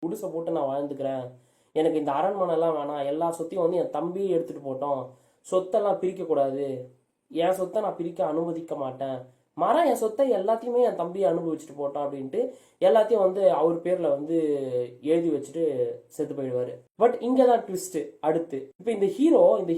குடிசை போட்டு நான் வாழ்ந்துக்கிறேன், எனக்கு இந்த அரண்மனைலாம் வேணாம், எல்லா சொத்தையும் வந்து என் தம்பி எடுத்துகிட்டு போட்டோம், சொத்தெல்லாம் பிரிக்கக்கூடாது, என் சொத்தை நான் பிரிக்க அனுமதிக்க மாட்டேன், என் சொத்தை எல்லாத்தையுமே என் தம்பி அனுபவிச்சுட்டு போட்டான் அப்படின்ட்டு எல்லாத்தையும் வந்து அவர் பேரில் வந்து எழுதி வச்சுட்டு செத்து போயிடுவார். பட் இங்கே தான் ட்விஸ்ட்டு அடுத்து. இப்போ இந்த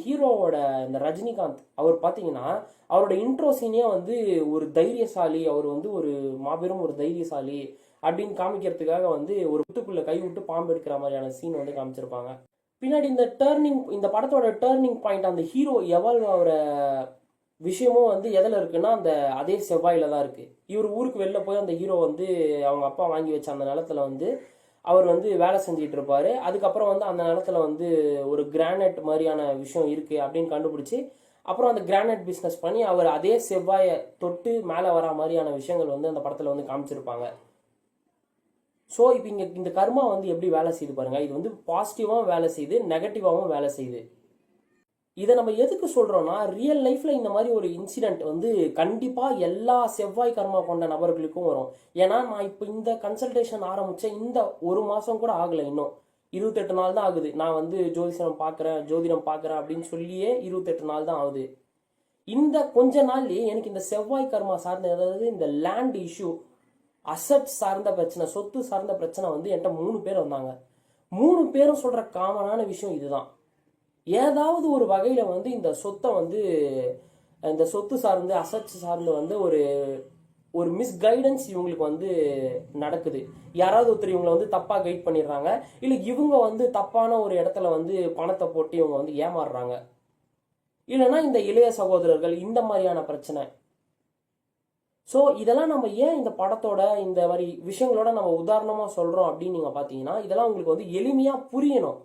ஹீரோவோட இந்த ரஜினிகாந்த் அவர் பார்த்தீங்கன்னா அவரோட இன்ட்ரோ சீனே வந்து ஒரு தைரியசாலி, அவர் வந்து ஒரு மாபெரும் ஒரு தைரியசாலி அப்படின்னு காமிக்கிறதுக்காக வந்து ஒரு புத்துக்குள்ள கை விட்டு பாம்பு எடுக்கிற மாதிரியான சீன் வந்து காமிச்சிருப்பாங்க. பின்னாடி இந்த படத்தோட டேர்னிங் பாயிண்ட், அந்த ஹீரோ எவால்வ் ஆகிற விஷயமும் வந்து எதில் இருக்குன்னா அந்த அதே செவ்வாயில தான் இருக்கு. இவர் ஊருக்கு வெளில போய் அந்த ஹீரோ வந்து அவங்க அப்பா வாங்கி வச்ச அந்த நிலத்துல வந்து அவர் வந்து வேலை செஞ்சிட்டு இருப்பாரு. அதுக்கப்புறம் வந்து அந்த நிலத்துல வந்து ஒரு கிரானைட் மாதிரியான விஷயம் இருக்கு அப்படின்னு கண்டுபிடிச்சி அப்புறம் அந்த கிரானைட் பிஸ்னஸ் பண்ணி அவர் அதே செவ்வாயை தொட்டு மேலே வர மாதிரியான விஷயங்கள் வந்து அந்த படத்தில் வந்து காமிச்சிருப்பாங்க. ஸோ இப்போ இங்கே இந்த கர்மா வந்து எப்படி வேலை செய்யுது பாருங்க. இது வந்து பாசிட்டிவாகவும் வேலை செய்யுது, நெகட்டிவாகவும் வேலை செய்யுது. இதை நம்ம எதுக்கு சொல்கிறோன்னா, ரியல் லைஃப்பில் இந்த மாதிரி ஒரு இன்சிடெண்ட் வந்து கண்டிப்பாக எல்லா செவ்வாய் கர்மா கொண்ட நபர்களுக்கும் வரும். ஏன்னா நான் இப்போ இந்த கன்சல்டேஷன் ஆரம்பித்தேன், இந்த ஒரு மாதம் கூட ஆகலை, இன்னும் 28 நாள் தான் ஆகுது. நான் வந்து ஜோதிடம் பார்க்குறேன் அப்படின்னு சொல்லியே 28 நாள் தான் ஆகுது. இந்த கொஞ்ச நாள்லேயே எனக்கு இந்த செவ்வாய் கர்மா சார்ந்த, அதாவது இந்த லேண்ட் இஷ்யூ, அசட் சார்ந்த பிரச்சனை, சொத்து சார்ந்த பிரச்சனை வந்து என்கிட்ட 3 பேர் வந்தாங்க. 3 பேரும் சொல்கிற காமனான விஷயம் இதுதான். ஏதாவது ஒரு வகையில் வந்து இந்த சொத்து சார்ந்து அசட்ஸ் சார்ந்து வந்து ஒரு ஒரு மிஸ்கைடன்ஸ் இவங்களுக்கு வந்து நடக்குது. யாராவது ஒருத்தர் இவங்களை வந்து தப்பாக கைட் பண்ணிடுறாங்க, இல்லை இவங்க வந்து தப்பான ஒரு இடத்துல வந்து பணத்தை போட்டு இவங்க வந்து ஏமாறுறாங்க, இல்லைன்னா இந்த இளைய சகோதரர்கள், இந்த மாதிரியான பிரச்சனை. ஸோ இதெல்லாம் நம்ம ஏன் இந்த படத்தோட இந்த மாதிரி விஷயங்களோட நம்ம உதாரணமாக சொல்கிறோம் அப்படின்னு நீங்கள் பார்த்தீங்கன்னா, இதெல்லாம் உங்களுக்கு வந்து எளிமையாக புரியணும்.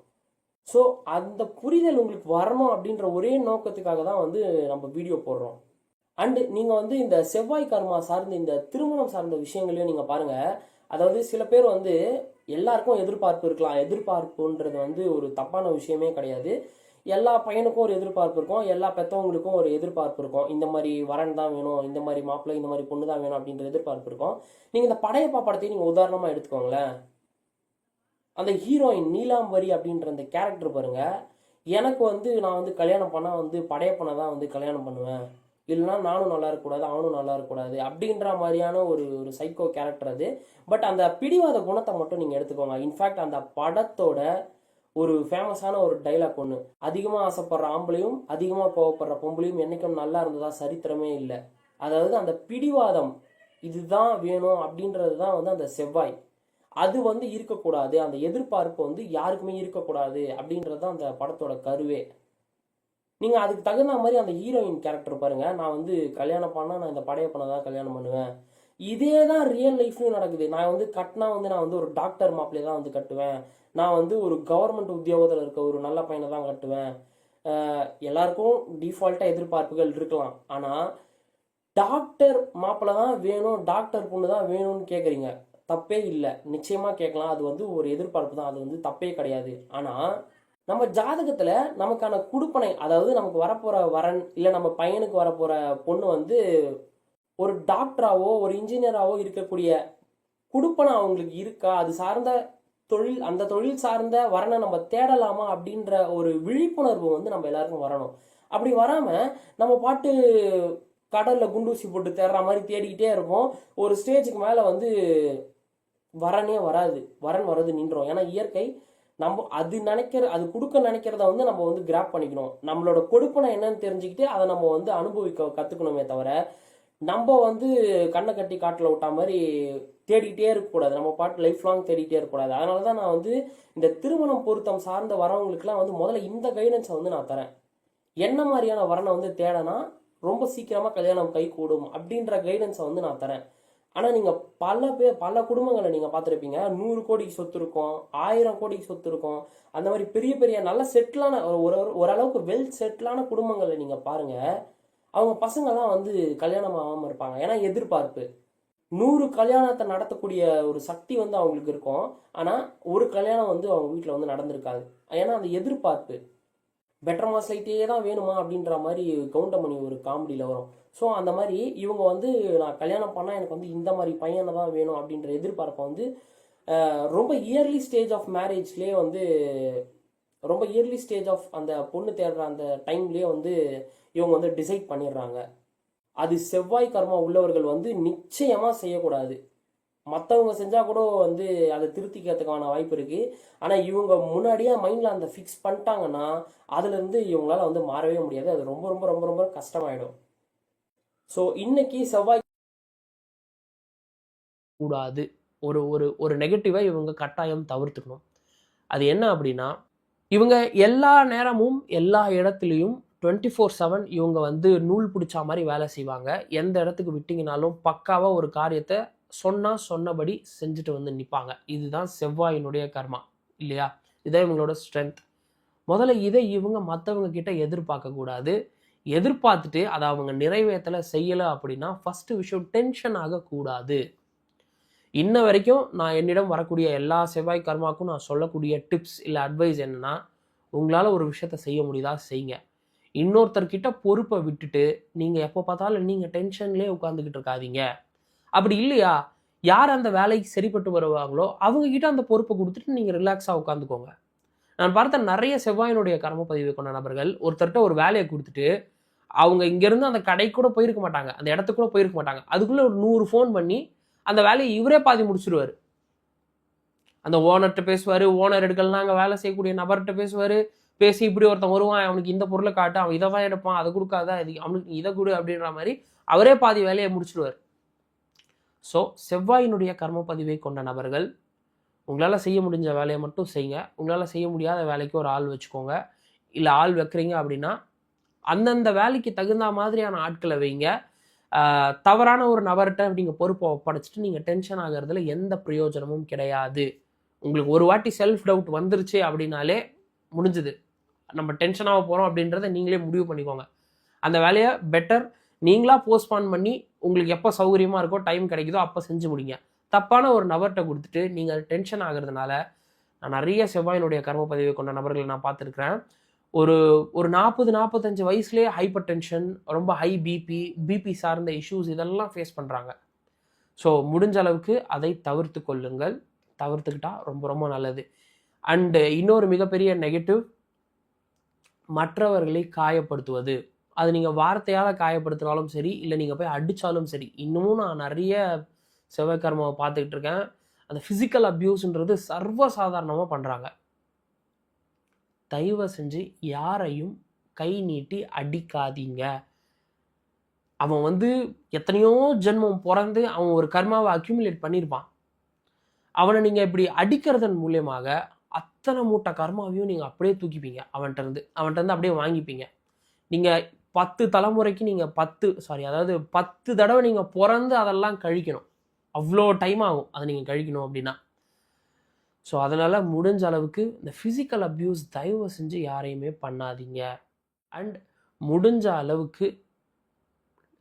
ஸோ அந்த புரிதல் உங்களுக்கு வரணும் அப்படின்ற ஒரே நோக்கத்துக்காக தான் வந்து நம்ம வீடியோ போடுறோம். அண்டு நீங்கள் வந்து இந்த செவ்வாய் கர்மா சார்ந்த இந்த திருமணம் சார்ந்த விஷயங்களையும் நீங்கள் பாருங்கள். அதாவது சில பேர் வந்து எல்லாருக்கும் எதிர்பார்ப்பு இருக்கலாம். எதிர்பார்ப்புன்றது வந்து ஒரு தப்பான விஷயமே கிடையாது. எல்லா பையனுக்கும் ஒரு எதிர்பார்ப்பு இருக்கும், எல்லா பெற்றவங்களுக்கும் ஒரு எதிர்பார்ப்பு இருக்கும். இந்த மாதிரி வரன் தான் வேணும், இந்த மாதிரி மாப்பிள்ளை, இந்த மாதிரி பொண்ணு தான் வேணும் அப்படின்ற எதிர்பார்ப்பு இருக்கும். நீங்கள் இந்த படையப்பா படத்தையும் நீங்கள் உதாரணமாக எடுத்துக்கோங்களேன். அந்த ஹீரோயின் நீலாம்பரி அப்படின்ற அந்த கேரக்டர் பாருங்க. எனக்கு வந்து நான் வந்து கல்யாணம் பண்ணால் வந்து படையப்பனை தான் வந்து கல்யாணம் பண்ணுவேன், இல்லைனா நானும் நல்லா இருக்கக்கூடாது அவனும் நல்லா இருக்கக்கூடாது அப்படின்ற மாதிரியான ஒரு ஒரு சைக்கோ கேரக்டர் அது. பட் அந்த பிடிவாத குணத்தை மட்டும் நீங்கள் எடுத்துக்கோங்க. இன்ஃபேக்ட் அந்த படத்தோட ஒரு ஃபேமஸான ஒரு டைலாக் ஒன்று, அதிகமாக ஆசைப்படுற ஆம்பளையும் அதிகமாக கோவப்படுற பொம்பளையும் என்றைக்கும் நல்லா இருந்ததா சரித்திரமே இல்லை. அதாவது அந்த பிடிவாதம், இதுதான் வேணும் அப்படின்றது தான் வந்து அந்த செவ்வாய், அது வந்து இருக்கக்கூடாது, அந்த எதிர்பார்ப்பு வந்து யாருக்குமே இருக்கக்கூடாது அப்படின்றது தான் அந்த படத்தோட கருவே. நீங்கள் அதுக்கு தகுந்த மாதிரி அந்த ஹீரோயின் கேரக்டர் பாருங்கள். நான் வந்து கல்யாணம் பண்ணால் நான் இந்த படையப்பனை தான் கல்யாணம் பண்ணுவேன், இதே தான் ரியல் லைஃப்லையும் நடக்குது. நான் வந்து கட்டினா வந்து நான் வந்து ஒரு டாக்டர் மாப்பிள்ளையை தான் வந்து கட்டுவேன், நான் வந்து ஒரு கவர்மெண்ட் உத்தியோகத்தில் இருக்க ஒரு நல்ல பையனை தான் கட்டுவேன். எல்லாருக்கும் டிஃபால்ட்டாக எதிர்பார்ப்புகள் இருக்கலாம். ஆனால் டாக்டர் மாப்பிள்ளை தான் வேணும், டாக்டர் பொண்ணு தான் வேணும்னு கேட்குறீங்க, தப்பே இல்லை, நிச்சயமாக கேட்கலாம். அது வந்து ஒரு எதிர்பார்ப்பு தான், அது வந்து தப்பே கிடையாது. ஆனால் நம்ம ஜாதகத்தில் நமக்கான குடுப்பனை, அதாவது நமக்கு வரப்போகிற வரன், இல்லை நம்ம பையனுக்கு வரப்போகிற பொண்ணு வந்து ஒரு டாக்டராவோ ஒரு இன்ஜினியராகவோ இருக்கக்கூடிய குடுப்பனை அவங்களுக்கு இருக்கா, அது சார்ந்த தொழில், அந்த தொழில் சார்ந்த வரனை நம்ம தேடலாமா அப்படின்ற ஒரு விழிப்புணர்வு வந்து நம்ம எல்லாருக்கும் வரணும். அப்படி வராமல் நம்ம பாட்டு கடலில் குண்டூசி போட்டு தேடுற மாதிரி தேடிக்கிட்டே இருப்போம். ஒரு ஸ்டேஜுக்கு மேலே வந்து வரனே வராது, வரன் வர்றது நின்றோம். ஏன்னா இயற்கை நம்ம அது கொடுக்க நினைக்கிறத வந்து நம்ம வந்து கிராப் பண்ணிக்கணும். நம்மளோட கொடுப்பனை என்னன்னு தெரிஞ்சுக்கிட்டு அதை நம்ம வந்து அனுபவிக்க கற்றுக்கணுமே தவிர, நம்ம வந்து கண்ணை கட்டி காட்டில் விட்டா மாதிரி தேடிக்கிட்டே இருக்கக்கூடாது. நம்ம பாட்டு லைஃப் லாங் தேடிக்கிட்டே இருக்கக்கூடாது. அதனால தான் நான் வந்து இந்த திருமணம் பொருத்தம் சார்ந்த வரவங்களுக்குலாம் வந்து முதல்ல இந்த கைடன்ஸை வந்து நான் தரேன். என்ன மாதிரியான வரனை வந்து தேடனா ரொம்ப சீக்கிரமாக கல்யாணம் கை கூடும் அப்படின்ற கைடன்ஸை வந்து நான் தரேன். ஆனால் நீங்கள் பல குடும்பங்களை நீங்கள் பார்த்துருப்பீங்க. 100 கோடிக்கு சொத்து இருக்கும், 1000 கோடிக்கு சொத்து இருக்கும். அந்த மாதிரி பெரிய பெரிய நல்ல செட்டிலான ஓரளவுக்கு வெல் செட்டிலான குடும்பங்களை நீங்கள் பாருங்கள். அவங்க பசங்கள்லாம் வந்து கல்யாணம் ஆகாமல் இருப்பாங்க. ஏன்னா எதிர்பார்ப்பு. 100 கல்யாணத்தை நடத்தக்கூடிய ஒரு சக்தி வந்து அவங்களுக்கு இருக்கும். ஆனால் ஒரு கல்யாணம் வந்து அவங்க வீட்டில் வந்து நடந்திருக்காது. ஏன்னா அந்த எதிர்பார்ப்பு. பெட்டர் மாஸ் லைட்டே தான் வேணுமா அப்படின்ற மாதிரி கவுண்டமணி ஒரு காமெடியில் வரும். ஸோ அந்த மாதிரி இவங்க வந்து நான் கல்யாணம் பண்ணால் எனக்கு வந்து இந்த மாதிரி பையனை தான் வேணும் அப்படின்ற எதிர்பார்ப்பை வந்து ரொம்ப இயர்லி ஸ்டேஜ் ஆஃப் மேரேஜ்லேயே வந்து ரொம்ப இயர்லி ஸ்டேஜ் ஆஃப் அந்த பொண்ணு தேடுற அந்த டைம்லேயே வந்து இவங்க வந்து டிசைட் பண்ணிடுறாங்க. அது செவ்வாய் கர்மா உள்ளவர்கள் வந்து நிச்சயமாக செய்யக்கூடாது. மற்றவங்க செஞ்சால் கூட வந்து அதை திருத்திக்கிறதுக்கான வாய்ப்பு இருக்குது. ஆனால் இவங்க முன்னாடியே மைண்டில் அந்த ஃபிக்ஸ் பண்ணிட்டாங்கன்னா அதுலேருந்து இவங்களால வந்து மாறவே முடியாது. அது ரொம்ப ரொம்ப ரொம்ப ரொம்ப கஷ்டமாயிடும். ஸோ இன்னைக்கு செவ்வாய் கூடாது, ஒரு ஒரு ஒரு நெகட்டிவை இவங்க கட்டாயம் தவிர்த்துக்கணும். அது என்ன அப்படின்னா, இவங்க எல்லா நேரமும் எல்லா இடத்துலையும் 24/7 இவங்க வந்து நூல் பிடிச்சா மாதிரி வேலை செய்வாங்க. எந்த இடத்துக்கு விட்டிங்கனாலும் பக்காவாக ஒரு காரியத்தை சொன்னபடி செஞ்சுட்டு வந்து நிற்பாங்க. இதுதான் செவ்வாயினுடைய கர்மா இல்லையா? இதான் இவங்களோட ஸ்ட்ரென்த். முதல்ல இதை இவங்க மற்றவங்க கிட்ட எதிர்பார்க்கக்கூடாது. எதிர்பார்த்துட்டு அதை அவங்க நிறைவேற்றலை செய்யலை அப்படின்னா ஃபஸ்ட்டு விஷயம் டென்ஷன் ஆகக்கூடாது. இன்ன வரைக்கும் நான் என்னிடம் வரக்கூடிய எல்லா செவ்வாய் கர்மாக்கும் நான் சொல்லக்கூடிய டிப்ஸ் இல்லை அட்வைஸ் என்னன்னா, உங்களால் ஒரு விஷயத்த செய்ய முடியுதா செய்யுங்க. இன்னொருத்தர்கிட்ட பொறுப்பை விட்டுட்டு நீங்கள் எப்போ பார்த்தாலும் நீங்கள் டென்ஷன்லேயே உட்காந்துக்கிட்டு இருக்காதீங்க. அப்படி இல்லையா, யார் அந்த வேலைக்கு சரிப்பட்டு வருவாங்களோ அவங்கக்கிட்ட அந்த பொறுப்பை கொடுத்துட்டு நீங்கள் ரிலாக்ஸாக உட்காந்துக்கோங்க. நான் பார்த்த நிறைய செவ்வாயினுடைய கர்ம பதிவு கொண்ட நபர்கள் ஒருத்தர்கிட்ட ஒரு வேலையை கொடுத்துட்டு அவங்க இங்கேருந்து அந்த கடைக்கு கூட போயிருக்க மாட்டாங்க, அந்த இடத்துக்கு கூட போயிருக்க மாட்டாங்க. அதுக்குள்ளே ஒரு 100 ஃபோன் பண்ணி அந்த வேலையை இவரே பாதி முடிச்சிருவார். அந்த ஓனர்கிட்ட பேசுவார், ஓனர் எடுக்கலாம் அங்கே வேலை செய்யக்கூடிய நபர்கிட்ட பேசுவார். பேசி இப்படி ஒருத்தன் வருவான், அவனுக்கு இந்த பொருளை காட்டு, அவன் இதை தான் எடுப்பான், அதை கொடுக்காத, அவனுக்கு இதை கொடு அப்படின்ற மாதிரி அவரே பாதி வேலையை முடிச்சிடுவார். ஸோ செவ்வாயினுடைய கர்ம பதிவை கொண்ட நபர்கள் உங்களால் செய்ய முடிஞ்ச வேலையை மட்டும் செய்யுங்க. உங்களால் செய்ய முடியாத வேலைக்கு ஒரு ஆள் வச்சுக்கோங்க. இல்லை ஆள் வைக்கிறீங்க அப்படின்னா அந்தந்த வேலைக்கு தகுந்த மாதிரியான ஆட்களை வைங்க. தவறான ஒரு நபர்கிட்ட நீங்கள் பொறுப்பை ஒப்படைச்சிட்டு நீங்கள் டென்ஷன் ஆகிறதுல எந்த பிரயோஜனமும் கிடையாது. உங்களுக்கு ஒரு வாட்டி செல்ஃப் டவுட் வந்துருச்சு அப்படின்னாலே முடிஞ்சுது. நம்ம டென்ஷனாக போகிறோம் அப்படின்றத நீங்களே முடிவு பண்ணிக்கோங்க. அந்த வேலையை பெட்டர் நீங்களாக போஸ்ட்பான் பண்ணி உங்களுக்கு எப்போ சௌகரியமாக இருக்கோ டைம் கிடைக்குதோ அப்போ செஞ்சு முடிங்க. தப்பான ஒரு நபர்கிட்ட கொடுத்துட்டு நீங்கள் டென்ஷன் ஆகிறதுனால நான் நிறைய செவ்வாயினுடைய கர்ம பதிவை கொண்ட நபர்களை நான் பார்த்துருக்கிறேன். ஒரு 40-45 வயசுலேயே ஹைப்பர் டென்ஷன், ரொம்ப ஹை பிபி சார்ந்த இஷ்யூஸ் இதெல்லாம் ஃபேஸ் பண்ணுறாங்க. ஸோ முடிஞ்ச அளவுக்கு அதை தவிர்த்து கொள்ளுங்கள். தவிர்த்துக்கிட்டா ரொம்ப ரொம்ப நல்லது. அண்டு இன்னொரு மிகப்பெரிய நெகட்டிவ், மற்றவர்களை காயப்படுத்துவது. அது நீங்கள் வார்த்தையால் காயப்படுத்தினாலும் சரி, இல்லை நீங்கள் போய் அடித்தாலும் சரி. இன்னமும் நான் நிறைய செவ்வாய் கர்மாவை பார்த்துக்கிட்டு இருக்கேன். அந்த ஃபிசிக்கல் அப்யூஸ்ன்றது சர்வசாதாரணமாக பண்ணுறாங்க. தயவு செஞ்சு யாரையும் கை நீட்டி அடிக்காதீங்க. அவன் வந்து எத்தனையோ ஜென்மம் பிறந்து அவன் ஒரு கர்மாவை அக்யூமுலேட் பண்ணியிருப்பான். அவனை நீங்கள் இப்படி அடிக்கிறதன் மூலியமாக அத்தனை மூட்டை கர்மாவையும் நீங்கள் அப்படியே தூக்கிப்பீங்க. அவன்கிட்ட இருந்து அப்படியே வாங்கிப்பீங்க. நீங்கள் 10 தலைமுறைக்கு நீங்கள் 10 தடவை நீங்கள் பிறந்து அதெல்லாம் கழிக்கணும். அவ்வளோ டைம் ஆகும் அதை நீங்கள் கழிக்கணும் அப்படின்னா. ஸோ அதனால் முடிஞ்ச அளவுக்கு இந்த ஃபிசிக்கல் அப்யூஸ் தயவு செஞ்சு யாரையுமே பண்ணாதீங்க. அண்ட் முடிஞ்ச அளவுக்கு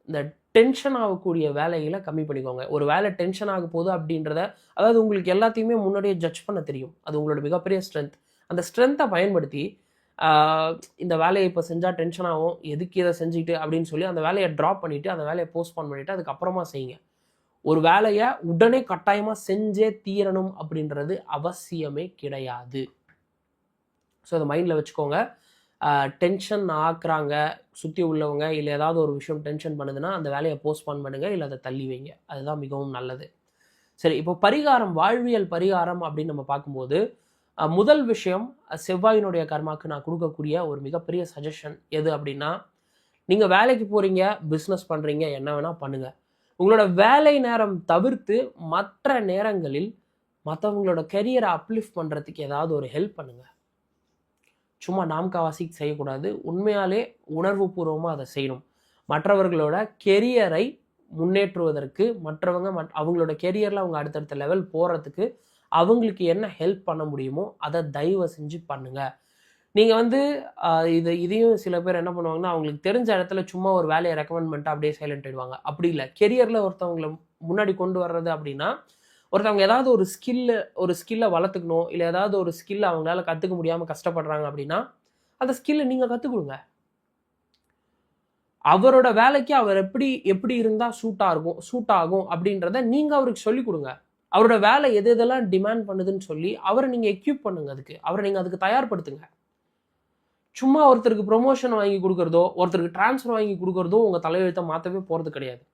இந்த டென்ஷன் ஆகக்கூடிய வேலைகளை கம்மி பண்ணிக்கோங்க. ஒரு வேலை டென்ஷன் ஆக போகுது அப்படின்றத, அதாவது உங்களுக்கு எல்லாத்தையுமே முன்னாடியே ஜட்ஜ் பண்ண தெரியும். அது உங்களோட மிகப்பெரிய ஸ்ட்ரென்த். அந்த ஸ்ட்ரென்த்தை பயன்படுத்தி இந்த வேலையை இப்போ செஞ்சால் டென்ஷன் ஆகும், எதுக்கு இதை செஞ்சுக்கிட்டு அப்படின்னு சொல்லி அந்த வேலையை ட்ராப் பண்ணிவிட்டு அந்த வேலையை போஸ்ட்பான் பண்ணிவிட்டு அதுக்கப்புறமா செய்யுங்க. ஒரு வேலையை உடனே கட்டாயமாக செஞ்சே தீரணும் அப்படின்றது அவசியமே கிடையாது. ஸோ அதை மைண்டில் வச்சுக்கோங்க. டென்ஷன் ஆக்குறாங்க சுற்றி உள்ளவங்க, இல்லை ஏதாவது ஒரு விஷயம் டென்ஷன் பண்ணுதுன்னா அந்த வேலையை போஸ்ட்பான் பண்ணுங்கள், இல்லை அதை தள்ளி வைங்க. அதுதான் மிகவும் நல்லது. சரி, இப்போ பரிகாரம், வாழ்வியல் பரிகாரம் அப்படின்னு நம்ம பார்க்கும்போது முதல் விஷயம், செவ்வாயினுடைய கர்மாவுக்கு நான் கொடுக்கக்கூடிய ஒரு மிகப்பெரிய சஜஷன் எது அப்படின்னா, நீங்கள் வேலைக்கு போகிறீங்க, பிஸ்னஸ் பண்ணுறீங்க, என்ன வேணால் பண்ணுங்கள். உங்களோட வேலை நேரம் தவிர்த்து மற்ற நேரங்களில் மற்றவங்களோட கெரியரை அப்லிஃப்ட் பண்ணுறதுக்கு ஏதாவது ஒரு ஹெல்ப் பண்ணுங்கள். சும்மா நாம்காவாசி செய்யக்கூடாது. உண்மையாலே உணர்வு பூர்வமாக அதை செய்யணும். மற்றவர்களோட கெரியரை முன்னேற்றுவதற்கு, அவங்களோட கெரியரில் அவங்க அடுத்தடுத்த லெவல் போகிறதுக்கு அவங்களுக்கு என்ன ஹெல்ப் பண்ண முடியுமோ அதை தயவு செஞ்சு பண்ணுங்கள். நீங்கள் வந்து இதையும் சில பேர் என்ன பண்ணுவாங்கன்னா, அவங்களுக்கு தெரிஞ்ச இடத்துல சும்மா ஒரு வேலையை ரெக்கமெண்ட் பண்ணிட்டு அப்படியே சைலண்ட் ஆகிடுவாங்க. அப்படி இல்லை. கெரியரில் ஒருத்தவங்களை முன்னாடி கொண்டு வர்றது அப்படின்னா, ஒருத்தவங்க ஏதாவது ஒரு ஸ்கில்லை வளர்த்துக்கணும், இல்லை ஏதாவது ஒரு ஸ்கில்லை அவங்களால கற்றுக்க முடியாமல் கஷ்டப்படுறாங்க அப்படின்னா அந்த ஸ்கில்லை நீங்கள் கற்றுக் அவரோட வேலைக்கு அவர் எப்படி இருந்தால் சூட் ஆகும் அப்படின்றத நீங்கள் அவருக்கு சொல்லிக் கொடுங்க. அவரோட வேலை எது எதெல்லாம் டிமாண்ட் பண்ணுதுன்னு சொல்லி அவரை நீங்கள் எக்யூப் பண்ணுங்க, அவரை நீங்கள் அதுக்கு தயார்படுத்துங்க. சும்மா ஒருத்தருக்கு ப்ரொமோஷன் வாங்கி கொடுக்குறதோ ஒருத்தருக்கு டிரான்ஸ்ஃபர் வாங்கி கொடுக்குறதோ உங்கள் தலையெழுத்தை மாற்றவே போகிறது கிடையாது.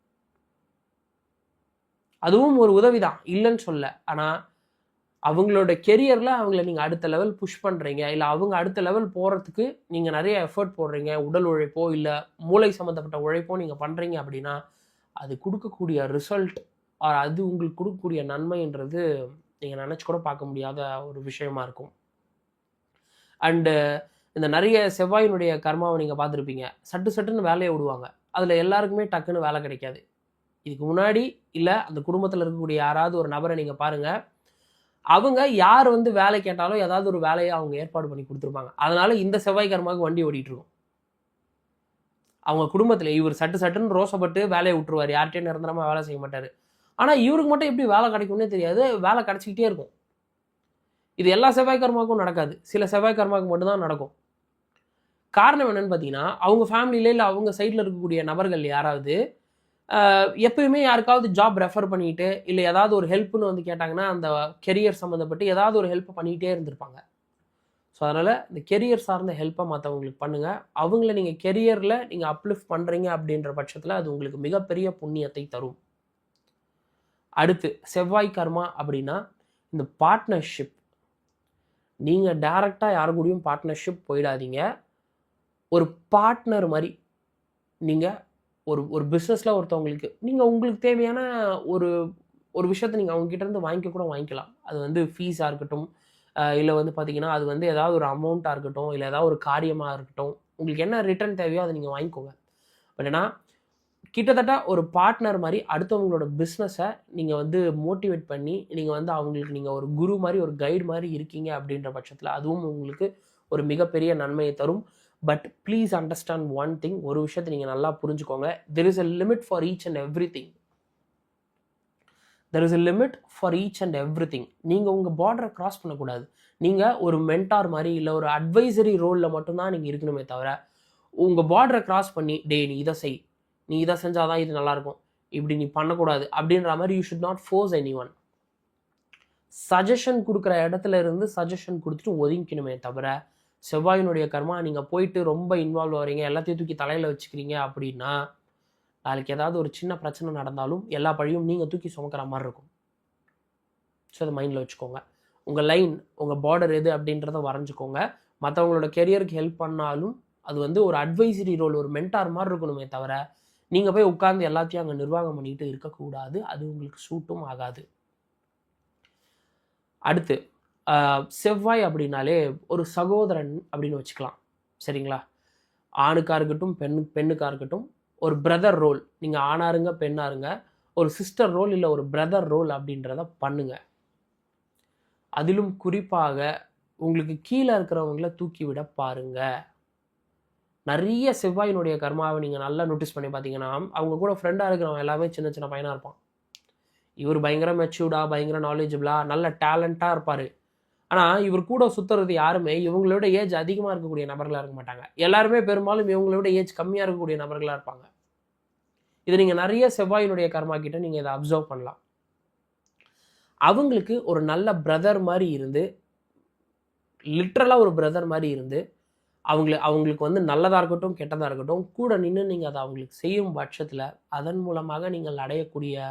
அதுவும் ஒரு உதவி தான், இல்லைன்னு சொல்ல. ஆனால் அவங்களோட கெரியரில் அவங்கள நீங்கள் அடுத்த லெவல் புஷ் பண்ணுறீங்க, இல்லை அவங்க அடுத்த லெவல் போகிறதுக்கு நீங்கள் நிறைய எஃபர்ட் போடுறீங்க, உடல் உழைப்போ இல்லை மூளை சம்மந்தப்பட்ட உழைப்போ நீங்கள் பண்ணுறீங்க அப்படின்னா அது கொடுக்கக்கூடிய ரிசல்ட் அது உங்களுக்கு கொடுக்கக்கூடிய நன்மைன்றது நீங்கள் நினச்சி கூட பார்க்க முடியாத ஒரு விஷயமா இருக்கும். அண்டு இந்த நிறைய செவ்வாயினுடைய கர்மாவை நீங்கள் பார்த்துருப்பீங்க, சட்டுன்னு வேலையை விடுவாங்க. அதில் எல்லாருக்குமே டக்குன்னு வேலை கிடைக்காது. இதுக்கு முன்னாடி இல்லை அந்த குடும்பத்தில் இருக்கக்கூடிய யாராவது ஒரு நபரை நீங்கள் பாருங்கள், அவங்க யார் வந்து வேலை கேட்டாலும் ஏதாவது ஒரு வேலையை அவங்க ஏற்பாடு பண்ணி கொடுத்துருப்பாங்க. அதனால இந்த செவ்வாய் கர்மாவுக்கு வண்டி ஓடிட்டு இருக்கும். அவங்க குடும்பத்தில் இவர் சட்டுன்னு ரோசப்பட்டு வேலையை விட்டுருவார், யார்கிட்டையும் நிரந்தரமாக வேலை செய்ய மாட்டார். ஆனால் இவருக்கு மட்டும் எப்படி வேலை கிடைக்கும்னே தெரியாது, வேலை கிடைச்சிக்கிட்டே இருக்கும். இது எல்லா செவ்வாய் கர்மாவுக்கும் நடக்காது, சில செவ்வாய் கர்மாவுக்கு மட்டும்தான் நடக்கும். காரணம் என்னன்னு பார்த்தீங்கன்னா, அவங்க ஃபேமிலியில இல்லை அவங்க சைடில் இருக்கக்கூடிய நபர்கள் யாராவது எப்பயுமே யாருக்காவது ஜாப் ரெஃபர் பண்ணிட்டு இல்லை ஏதாவது ஒரு ஹெல்ப்னு வந்து கேட்டாங்கன்னா அந்த கெரியர் சம்மந்தப்பட்டு ஏதாவது ஒரு ஹெல்ப் பண்ணிகிட்டே இருந்திருப்பாங்க. ஸோ அதனால் இந்த கெரியர் சார்ந்த ஹெல்ப்பை மற்றவங்களுக்கு பண்ணுங்கள். அவங்கள நீங்கள் கெரியரில் நீங்கள் அப்லிஃப்ட் பண்ணுறீங்க அப்படின்ற பட்சத்தில் அது உங்களுக்கு மிகப்பெரிய புண்ணியத்தை தரும். அடுத்து செவ்வாய் கர்மா அப்படின்னா இந்த பார்ட்னர்ஷிப். நீங்கள் டைரெக்டாக யாரு கூடயும் பார்ட்னர்ஷிப் போயிடாதீங்க. ஒரு பார்ட்னர் மாதிரி நீங்கள் ஒரு பிஸ்னஸில் ஒருத்தவங்களுக்கு நீங்கள் உங்களுக்கு தேவையான ஒரு விஷயத்தை நீங்கள் அவங்ககிட்ட இருந்து வாங்கிக்கலாம். அது வந்து ஃபீஸாக இருக்கட்டும், இல்லை வந்து பார்த்தீங்கன்னா அது வந்து ஏதாவது ஒரு அமௌண்ட்டாக இருக்கட்டும், இல்லை ஏதாவது ஒரு காரியமாக இருக்கட்டும், உங்களுக்கு என்ன ரிட்டர்ன் தேவையோ அதை நீங்கள் வாங்கிக்கோங்க. பட் ஏன்னா கிட்டத்தட்ட ஒரு பார்ட்னர் மாதிரி அடுத்தவங்களோட பிஸ்னஸை நீங்கள் வந்து மோட்டிவேட் பண்ணி நீங்கள் வந்து அவங்களுக்கு நீங்கள் ஒரு குரு மாதிரி ஒரு கைடு மாதிரி இருக்கீங்க அப்படின்ற பட்சத்தில் அதுவும் உங்களுக்கு ஒரு மிகப்பெரிய நன்மையை தரும். But please understand one thing, ஒரு விஷயத்தை நீங்கள் நல்லா புரிஞ்சுக்கோங்க. There is a limit for each and every thing. நீங்கள் உங்கள் பார்டரை கிராஸ் பண்ணக்கூடாது. நீங்கள் ஒரு மென்டார் மாதிரி இல்லை ஒரு அட்வைசரி ரோலில் மட்டும்தான் நீங்கள் இருக்கணுமே தவிர உங்கள் பார்டரை கிராஸ் பண்ணி நீ இதை செய், நீ இதை செஞ்சால் தான் இது நல்லாயிருக்கும், இப்படி நீ பண்ணக்கூடாது அப்படின்ற மாதிரி you should not force any one. Suggestion கொடுக்குற இடத்துல இருந்து சஜஷன் கொடுத்துட்டு ஒதுங்கிக்கணுமே தவிர செவ்வாயினுடைய கர்மா நீங்கள் போயிட்டு ரொம்ப இன்வால்வ் ஆகிறீங்க, எல்லாத்தையும் தூக்கி தலையில் வச்சுக்கிறீங்க அப்படின்னா நாளைக்கு ஏதாவது ஒரு சின்ன பிரச்சனை நடந்தாலும் எல்லா பழியும் நீங்கள் தூக்கி சுமக்கிற மாதிரி இருக்கும். ஸோ அதை மைண்டில் வச்சுக்கோங்க. உங்கள் லைன், உங்கள் பார்டர் எது அப்படின்றத வரைஞ்சிக்கோங்க. மற்றவங்களோட கெரியருக்கு ஹெல்ப் பண்ணாலும் அது வந்து ஒரு அட்வைசரி ரோல், ஒரு மென்டார் மாதிரி இருக்கணுமே தவிர நீங்கள் போய் உட்கார்ந்து எல்லாத்தையும் அங்கே நிர்வாகம் பண்ணிட்டு இருக்கக்கூடாது. அது உங்களுக்கு சூட்டும் ஆகாது. அடுத்து செவ்வாய் அப்படின்னாலே ஒரு சகோதரன் அப்படின்னு வச்சுக்கலாம், சரிங்களா? ஆணுக்காக இருக்கட்டும் பெண்ணுக்காக இருக்கட்டும் ஒரு பிரதர் ரோல், நீங்கள் ஆணாருங்க பெண்ணாருங்க ஒரு சிஸ்டர் ரோல் இல்லை ஒரு பிரதர் ரோல் அப்படின்றத பண்ணுங்க. அதிலும் குறிப்பாக உங்களுக்கு கீழே இருக்கிறவங்கள தூக்கி விட பாருங்க. நிறைய செவ்வாயினுடைய கர்மாவை நீங்கள் நல்லா நோட்டீஸ் பண்ணி பார்த்தீங்கன்னா அவங்க கூட ஃப்ரெண்டாக இருக்கிறவங்க எல்லாமே சின்ன பையனாக இருப்பான். இவர் பயங்கர மெச்சூர்டாக பயங்கர நாலேஜபிளாக நல்ல டேலண்ட்டாக இருப்பார். ஆனால் இவர் கூட சுற்றுறது யாருமே இவங்களோட ஏஜ் அதிகமாக இருக்கக்கூடிய நபர்களாக இருக்க மாட்டாங்க. எல்லாருமே பெரும்பாலும் இவங்களோட ஏஜ் கம்மியாக இருக்கக்கூடிய நபர்களாக இருப்பாங்க. இது நீங்கள் நிறைய செவ்வாயினுடைய கர்மா கிட்ட நீங்கள் இதை அப்சர்வ் பண்ணலாம். அவங்களுக்கு ஒரு நல்ல பிரதர் மாதிரி இருந்து, லிட்ரலாக ஒரு பிரதர் மாதிரி இருந்து அவங்களுக்கு வந்து நல்லதாக இருக்கட்டும் கெட்டதாக இருக்கட்டும் கூட நின்று நீங்கள் அதை அவங்களுக்கு செய்யும் பட்சத்தில் அதன் மூலமாக நீங்கள் அடையக்கூடிய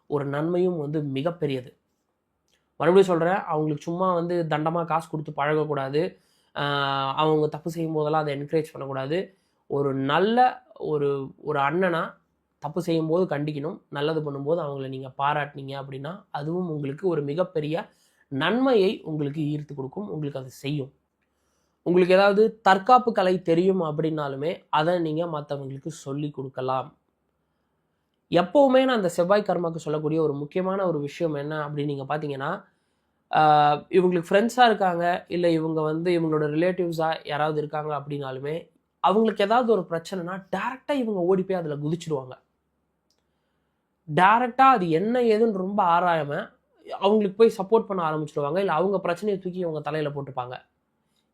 ஒரு நன்மையும் வந்து மிகப்பெரியது. மறுபடியும் சொல்கிறேன், அவங்களுக்கு சும்மா வந்து தண்டமாக காசு கொடுத்து பழகக்கூடாது. அவங்க தப்பு செய்யும் போதெல்லாம் அதை என்கரேஜ் பண்ணக்கூடாது. ஒரு நல்ல ஒரு அண்ணனா தப்பு செய்யும்போது கண்டிக்கணும், நல்லது பண்ணும்போது அவங்கள நீங்கள் பாராட்டினீங்க அப்படின்னா அதுவும் உங்களுக்கு ஒரு மிகப்பெரிய நன்மையை உங்களுக்கு ஈர்த்து கொடுக்கும், உங்களுக்கு அது செய்யும். உங்களுக்கு ஏதாவது தற்காப்பு கலை தெரியும் அப்படின்னாலுமே அதை நீங்கள் மற்றவங்களுக்கு சொல்லி கொடுக்கலாம். எப்போவுமே நான் அந்த செவ்வாய் கர்மாவுக்கு சொல்லக்கூடிய ஒரு முக்கியமான ஒரு விஷயம் என்ன அப்படின்னு நீங்கள் பார்த்தீங்கன்னா, இவங்களுக்கு ஃப்ரெண்ட்ஸாக இருக்காங்க இல்லை இவங்க வந்து இவங்களோட ரிலேட்டிவ்ஸாக யாராவது இருக்காங்க அப்படின்னாலுமே அவங்களுக்கு ஏதாவது ஒரு பிரச்சனைனா டேரெக்டாக இவங்க ஓடி போய் அதில் குதிச்சிடுவாங்க. டேரெக்டாக அது என்ன ஏதுன்னு ரொம்ப ஆராயாமல் அவங்களுக்கு போய் சப்போர்ட் பண்ண ஆரம்பிச்சிடுவாங்க, இல்லை அவங்க பிரச்சனையை தூக்கி அவங்க தலையில் போட்டுப்பாங்க.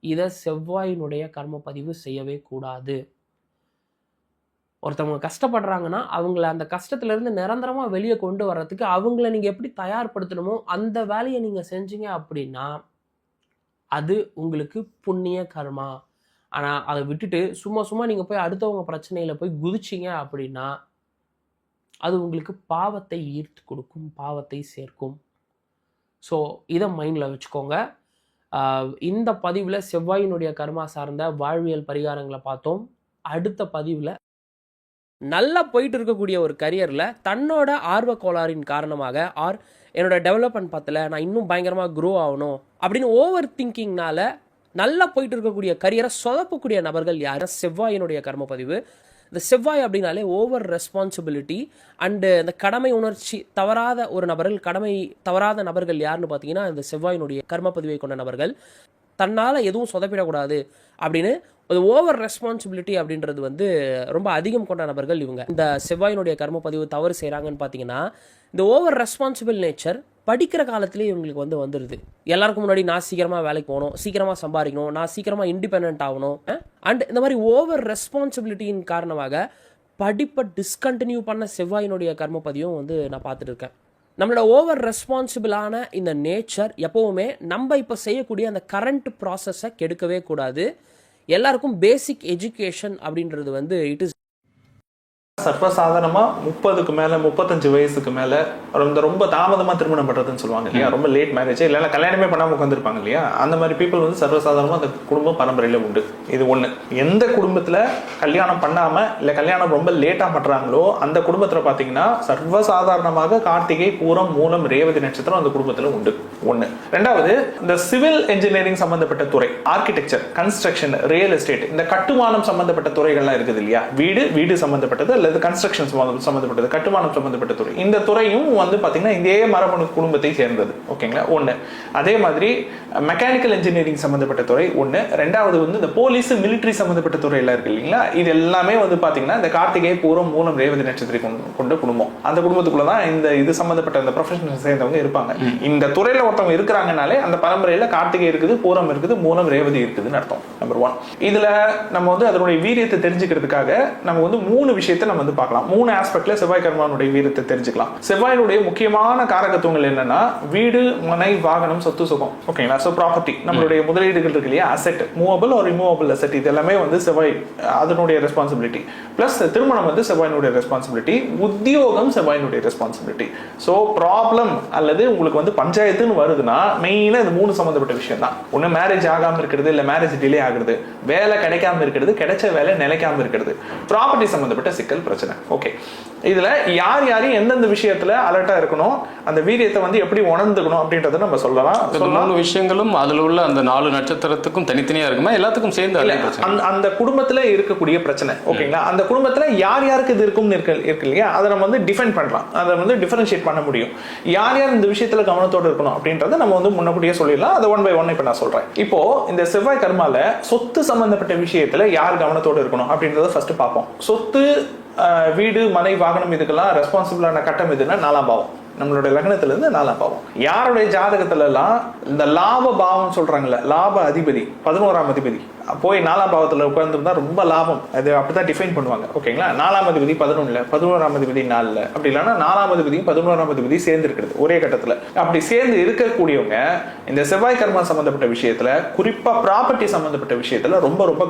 இதை செவ்வாயினுடைய கர்ம பதிவு செய்யவே கூடாது. ஒருத்தவங்க கஷ்டப்படுறாங்கன்னா அவங்கள அந்த கஷ்டத்துலேருந்து நிரந்தரமாக வெளியே கொண்டு வர்றதுக்கு அவங்கள நீங்கள் எப்படி தயார்படுத்தணுமோ அந்த வேலையை நீங்கள் செஞ்சீங்க அப்படின்னா அது உங்களுக்கு புண்ணிய கர்மா. ஆனால் அதை விட்டுட்டு சும்மா சும்மா நீங்கள் போய் அடுத்தவங்க பிரச்சனையில் போய் குதிச்சிங்க அப்படின்னா அது உங்களுக்கு பாவத்தை ஈர்த்து கொடுக்கும், பாவத்தை சேர்க்கும். ஸோ இதை மைண்டில் வச்சுக்கோங்க. இந்த பதிவில் செவ்வாயினுடைய கர்மா சார்ந்த வாழ்வியல் பரிகாரங்களை பார்த்தோம். அடுத்த பதிவில் நல்லா போயிட்டு இருக்கக்கூடிய ஒரு கரியரில் தன்னோட ஆர்வ கோளாறின் காரணமாக என்னோட டெவலப்மெண்ட் பத்தல, நான் இன்னும் பயங்கரமாக க்ரோ ஆகணும் அப்படின்னு ஓவர் திங்கிங்னால நல்லா போயிட்டு இருக்கக்கூடிய கரியரை சொதப்பக்கூடிய நபர்கள் யார்? செவ்வாயினுடைய கர்ம பதிவு. இந்த செவ்வாய் அப்படின்னாலே ஓவர் ரெஸ்பான்சிபிலிட்டி அண்டு இந்த கடமை உணர்ச்சி தவறாத ஒரு நபர்கள், கடமை தவறாத நபர்கள் யாருன்னு பார்த்தீங்கன்னா இந்த செவ்வாயினுடைய கர்ம பதிவை கொண்ட நபர்கள். தன்னால் எதுவும் சொதப்பிடக்கூடாது அப்படின்னு ஒரு ஓவர் ரெஸ்பான்சிபிலிட்டி அப்படின்றது வந்து ரொம்ப அதிகம் கொண்ட நபர்கள் இவங்க. இந்த செவ்வாயினுடைய கர்ம பதிவு தவறு செய்கிறாங்கன்னு பார்த்தீங்கன்னா இந்த ஓவர் ரெஸ்பான்சிபிள் நேச்சர் படிக்கிற காலத்திலே இவங்களுக்கு வந்து வந்துடுது. எல்லாருக்கும் முன்னாடி நான் சீக்கிரமாக வேலைக்கு போகணும், சீக்கிரமாக சம்பாதிக்கணும், நான் சீக்கிரமாக இண்டிபெண்ட் ஆகணும். அண்ட் இந்த மாதிரி ஓவர் ரெஸ்பான்சிபிலிட்டியின் காரணமாக படிப்பை டிஸ்கண்டினியூ பண்ண செவ்வாயினுடைய கர்ம பதிவும் வந்து நான் பார்த்துட்டு இருக்கேன். நம்மளோட ஓவர் ரெஸ்பான்சிபிளான இந்த நேச்சர் எப்போவுமே நம்ம இப்போ செய்யக்கூடிய அந்த கரண்ட் ப்ராசஸை கெடுக்கவே கூடாது. எல்லாருக்கும் பேசிக் எஜுகேஷன் அப்படின்றது வந்து இட் இஸ் சர்வசாதாரணமாக 30க்கு மேலே 35 வயசுக்கு மேலே ரொம்ப தாமதமாக திருமணம் பண்ணுறதுன்னு சொல்லுவாங்க இல்லையா, ரொம்ப லேட் மேரேஜ் இல்லைன்னா கல்யாணமே பண்ணாமல் உட்காந்துருப்பாங்க இல்லையா, அந்த மாதிரி பீப்புள் வந்து சர்வசாதாரணமாக அந்த குடும்பம் பரம்பரையில் உண்டு. இது ஒன்று. எந்த குடும்பத்தில் கல்யாணம் பண்ணாமல் இல்லை கல்யாணம் ரொம்ப லேட்டாக பண்ணுறாங்களோ அந்த குடும்பத்தில் பார்த்தீங்கன்னா சர்வசாதாரணமாக கார்த்திகை, பூரம், மூலம், ரேவதி நட்சத்திரம் அந்த குடும்பத்தில் உண்டு. ஒன்று. ரெண்டாவது, இந்த சிவில் இன்ஜினியரிங் சம்பந்தப்பட்ட துறை, ஆர்கிடெக்சர், கன்ஸ்ட்ரக்ஷன், ரியல் எஸ்டேட், இந்த கட்டுமானம் சம்பந்தப்பட்ட துறைகள்லாம் இருக்குது இல்லையா, வீடு சம்பந்தப்பட்டது அல்லது கன்ஸ்ட்ரக்ஷன் சம்பந்தப்பட்டது, கட்டுமானம் சம்பந்தப்பட்ட துறை, இந்த துறையும் வந்து பாத்தீங்கன்னா இதே மரபணு குடும்பத்தை சேர்ந்தது. ஓகேங்களா, ஒண்ணு. அதே மாதிரி மெக்கானிக்கல் இன்ஜினியரிங் சம்பந்தப்பட்ட துறை ஒண்ணு. ரெண்டாவது வந்து இந்த போலீஸ், மிலிட்டரி சம்பந்தப்பட்ட துறை எல்லாம் இருக்கு இல்லைங்களா, இது எல்லாமே வந்து பாத்தீங்கன்னா இந்த கார்த்திகை, பூரம், மூலம், ரேவதி நட்சத்திரம் கொண்ட குடும்பம். அந்த குடும்பத்துக்குள்ளதான் இந்த இது சம்பந்தப்பட்ட அந்த ப்ரொஃபஷனல் சேர்ந்தவங்க இருப்பாங்க. இந்த துறையில ஒருத்தவங்க இருக்கிறாங்கனாலே அந்த பரம்பரையில கார்த்திகை இருக்குது, பூரம் இருக்குது, மூலம், ரேவதி இருக்குதுன்னு அர்த்தம். நம்பர் 1. இதுல நம்ம வந்து அதனுடைய வீரியத்தை தெரிஞ்சுக்கிறதுக்காக நம்ம வந்து 3 விஷயத்தை நம்ம வந்து பார்க்கலாம். 3 ஆஸ்பெக்ட்ல செவ்வாய் கர்மானுடைய வீரியத்தை தெரிஞ்சுக்கலாம். செவ்வாயினுடைய முக்கியமான காரகத்துவங்கள் என்னன்னா வீடு, மனை, வாகனம், சொத்து, சுகம். ஓகேங்களா, சோ ப்ராப்பர்ட்டி, நம்மளுடைய முதலீடுகள் இருக்கு இல்லையா, asset, movable or removable asset, இது எல்லாமே வந்து செவ்வாய் அதனுடைய ரெஸ்பான்சிபிலிட்டி. பிளஸ் திருமணம் வந்து செவ்வாயினுடைய ரெஸ்பான்சிபிலிட்டி, உத்தியோகம் செவ்வாயினுடைய ரெஸ்பான்சிபிலிட்டி. சோ ப்ராப்ளம் அல்லது உங்களுக்கு வந்து பஞ்சாயத்துன்னு வருதுன்னா மெயினா இந்த 3 சம்பந்தப்பட்ட விஷயம் தான். ஒண்ணு மேரேஜ் ஆகாம இருக்கிறது, இல்ல மேரேஜ் டிலே ஆகுறது, வேலை கிடைக்காம இருக்கிறது, கிடைச்ச வேலை நிலைக்காம இருக்கிறது, ப்ராப்பர்ட்டி சம்பந்தப்பட்ட சிக்கல், பிரச்சனை. ஓகே, இதுல யார் யாரையும் எந்தெந்த விஷயத்துல அலர்ட்டா இருக்கணும், அந்த வீரியத்தை வந்து எப்படி உணர்ந்துக்கணும் அப்படின்றத நம்ம சொல்லலாம். 3 விஷயங்களும் அதுல உள்ள அந்த 4 நட்சத்திரத்துக்கும் தனித்தனியா இருக்குமா, எல்லாத்துக்கும் சேர்ந்து அந்த குடும்பத்துல இருக்கக்கூடிய பிரச்சனை. ஓகேங்களா, அந்த குடும்பத்துல யார் யாருக்கு இது இருக்கும் இருக்கு இல்லையா, அதை நம்ம வந்து டிஃபைன் பண்ணலாம், அதை வந்து டிஃபரன்ஷியேட் பண்ண முடியும். யார் யார் இந்த விஷயத்துல கவனத்தோடு இருக்கணும் அப்படின்றத நம்ம வந்து முன்னக்கூடியே சொல்லிடலாம். அதை 1 by 1 இப்ப நான் சொல்றேன். இப்போ இந்த செவ்வாய் கர்மால சொத்து சம்பந்தப்பட்ட விஷயத்துல யார் கவனத்தோடு இருக்கணும் அப்படின்றத ஃபர்ஸ்ட் பார்ப்போம். சொத்து, வீடு, மனை, வாகனம், இதுக்கெல்லாம் ரெஸ்பான்சிபிளான கட்டம் எதுன்னா 4ஆம் பாவம். நம்மளுடைய லக்னத்துல இருந்து 4ஆம் பாவம். யாருடைய ஜாதகத்துல எல்லாம் இந்த லாப பாவம் சொல்றாங்கல்ல, லாப அதிபதி 11ஆம் அதிபதி போய் 4ஆம் பாவத்துல உட்கார்ந்துருந்தா ரொம்ப லாபம், அது அப்படிதான் டிஃபைன் பண்ணுவாங்க. ஓகேங்களா, 4ஆம் அதிபதி 11ல, 11ஆம் அதிபதி 4ல, அப்படி இல்லைன்னா 4ஆம் அதிபதியும் 11ஆம் அதிபதி சேர்ந்து இருக்கிறது ஒரே கட்டத்துல. அப்படி சேர்ந்து இருக்கக்கூடியவங்க இந்த செவ்வாய் கர்மா சம்பந்தப்பட்ட விஷயத்துல, குறிப்பா ப்ராப்பர்ட்டி சம்பந்தப்பட்ட விஷயத்துல ரொம்ப ரொம்ப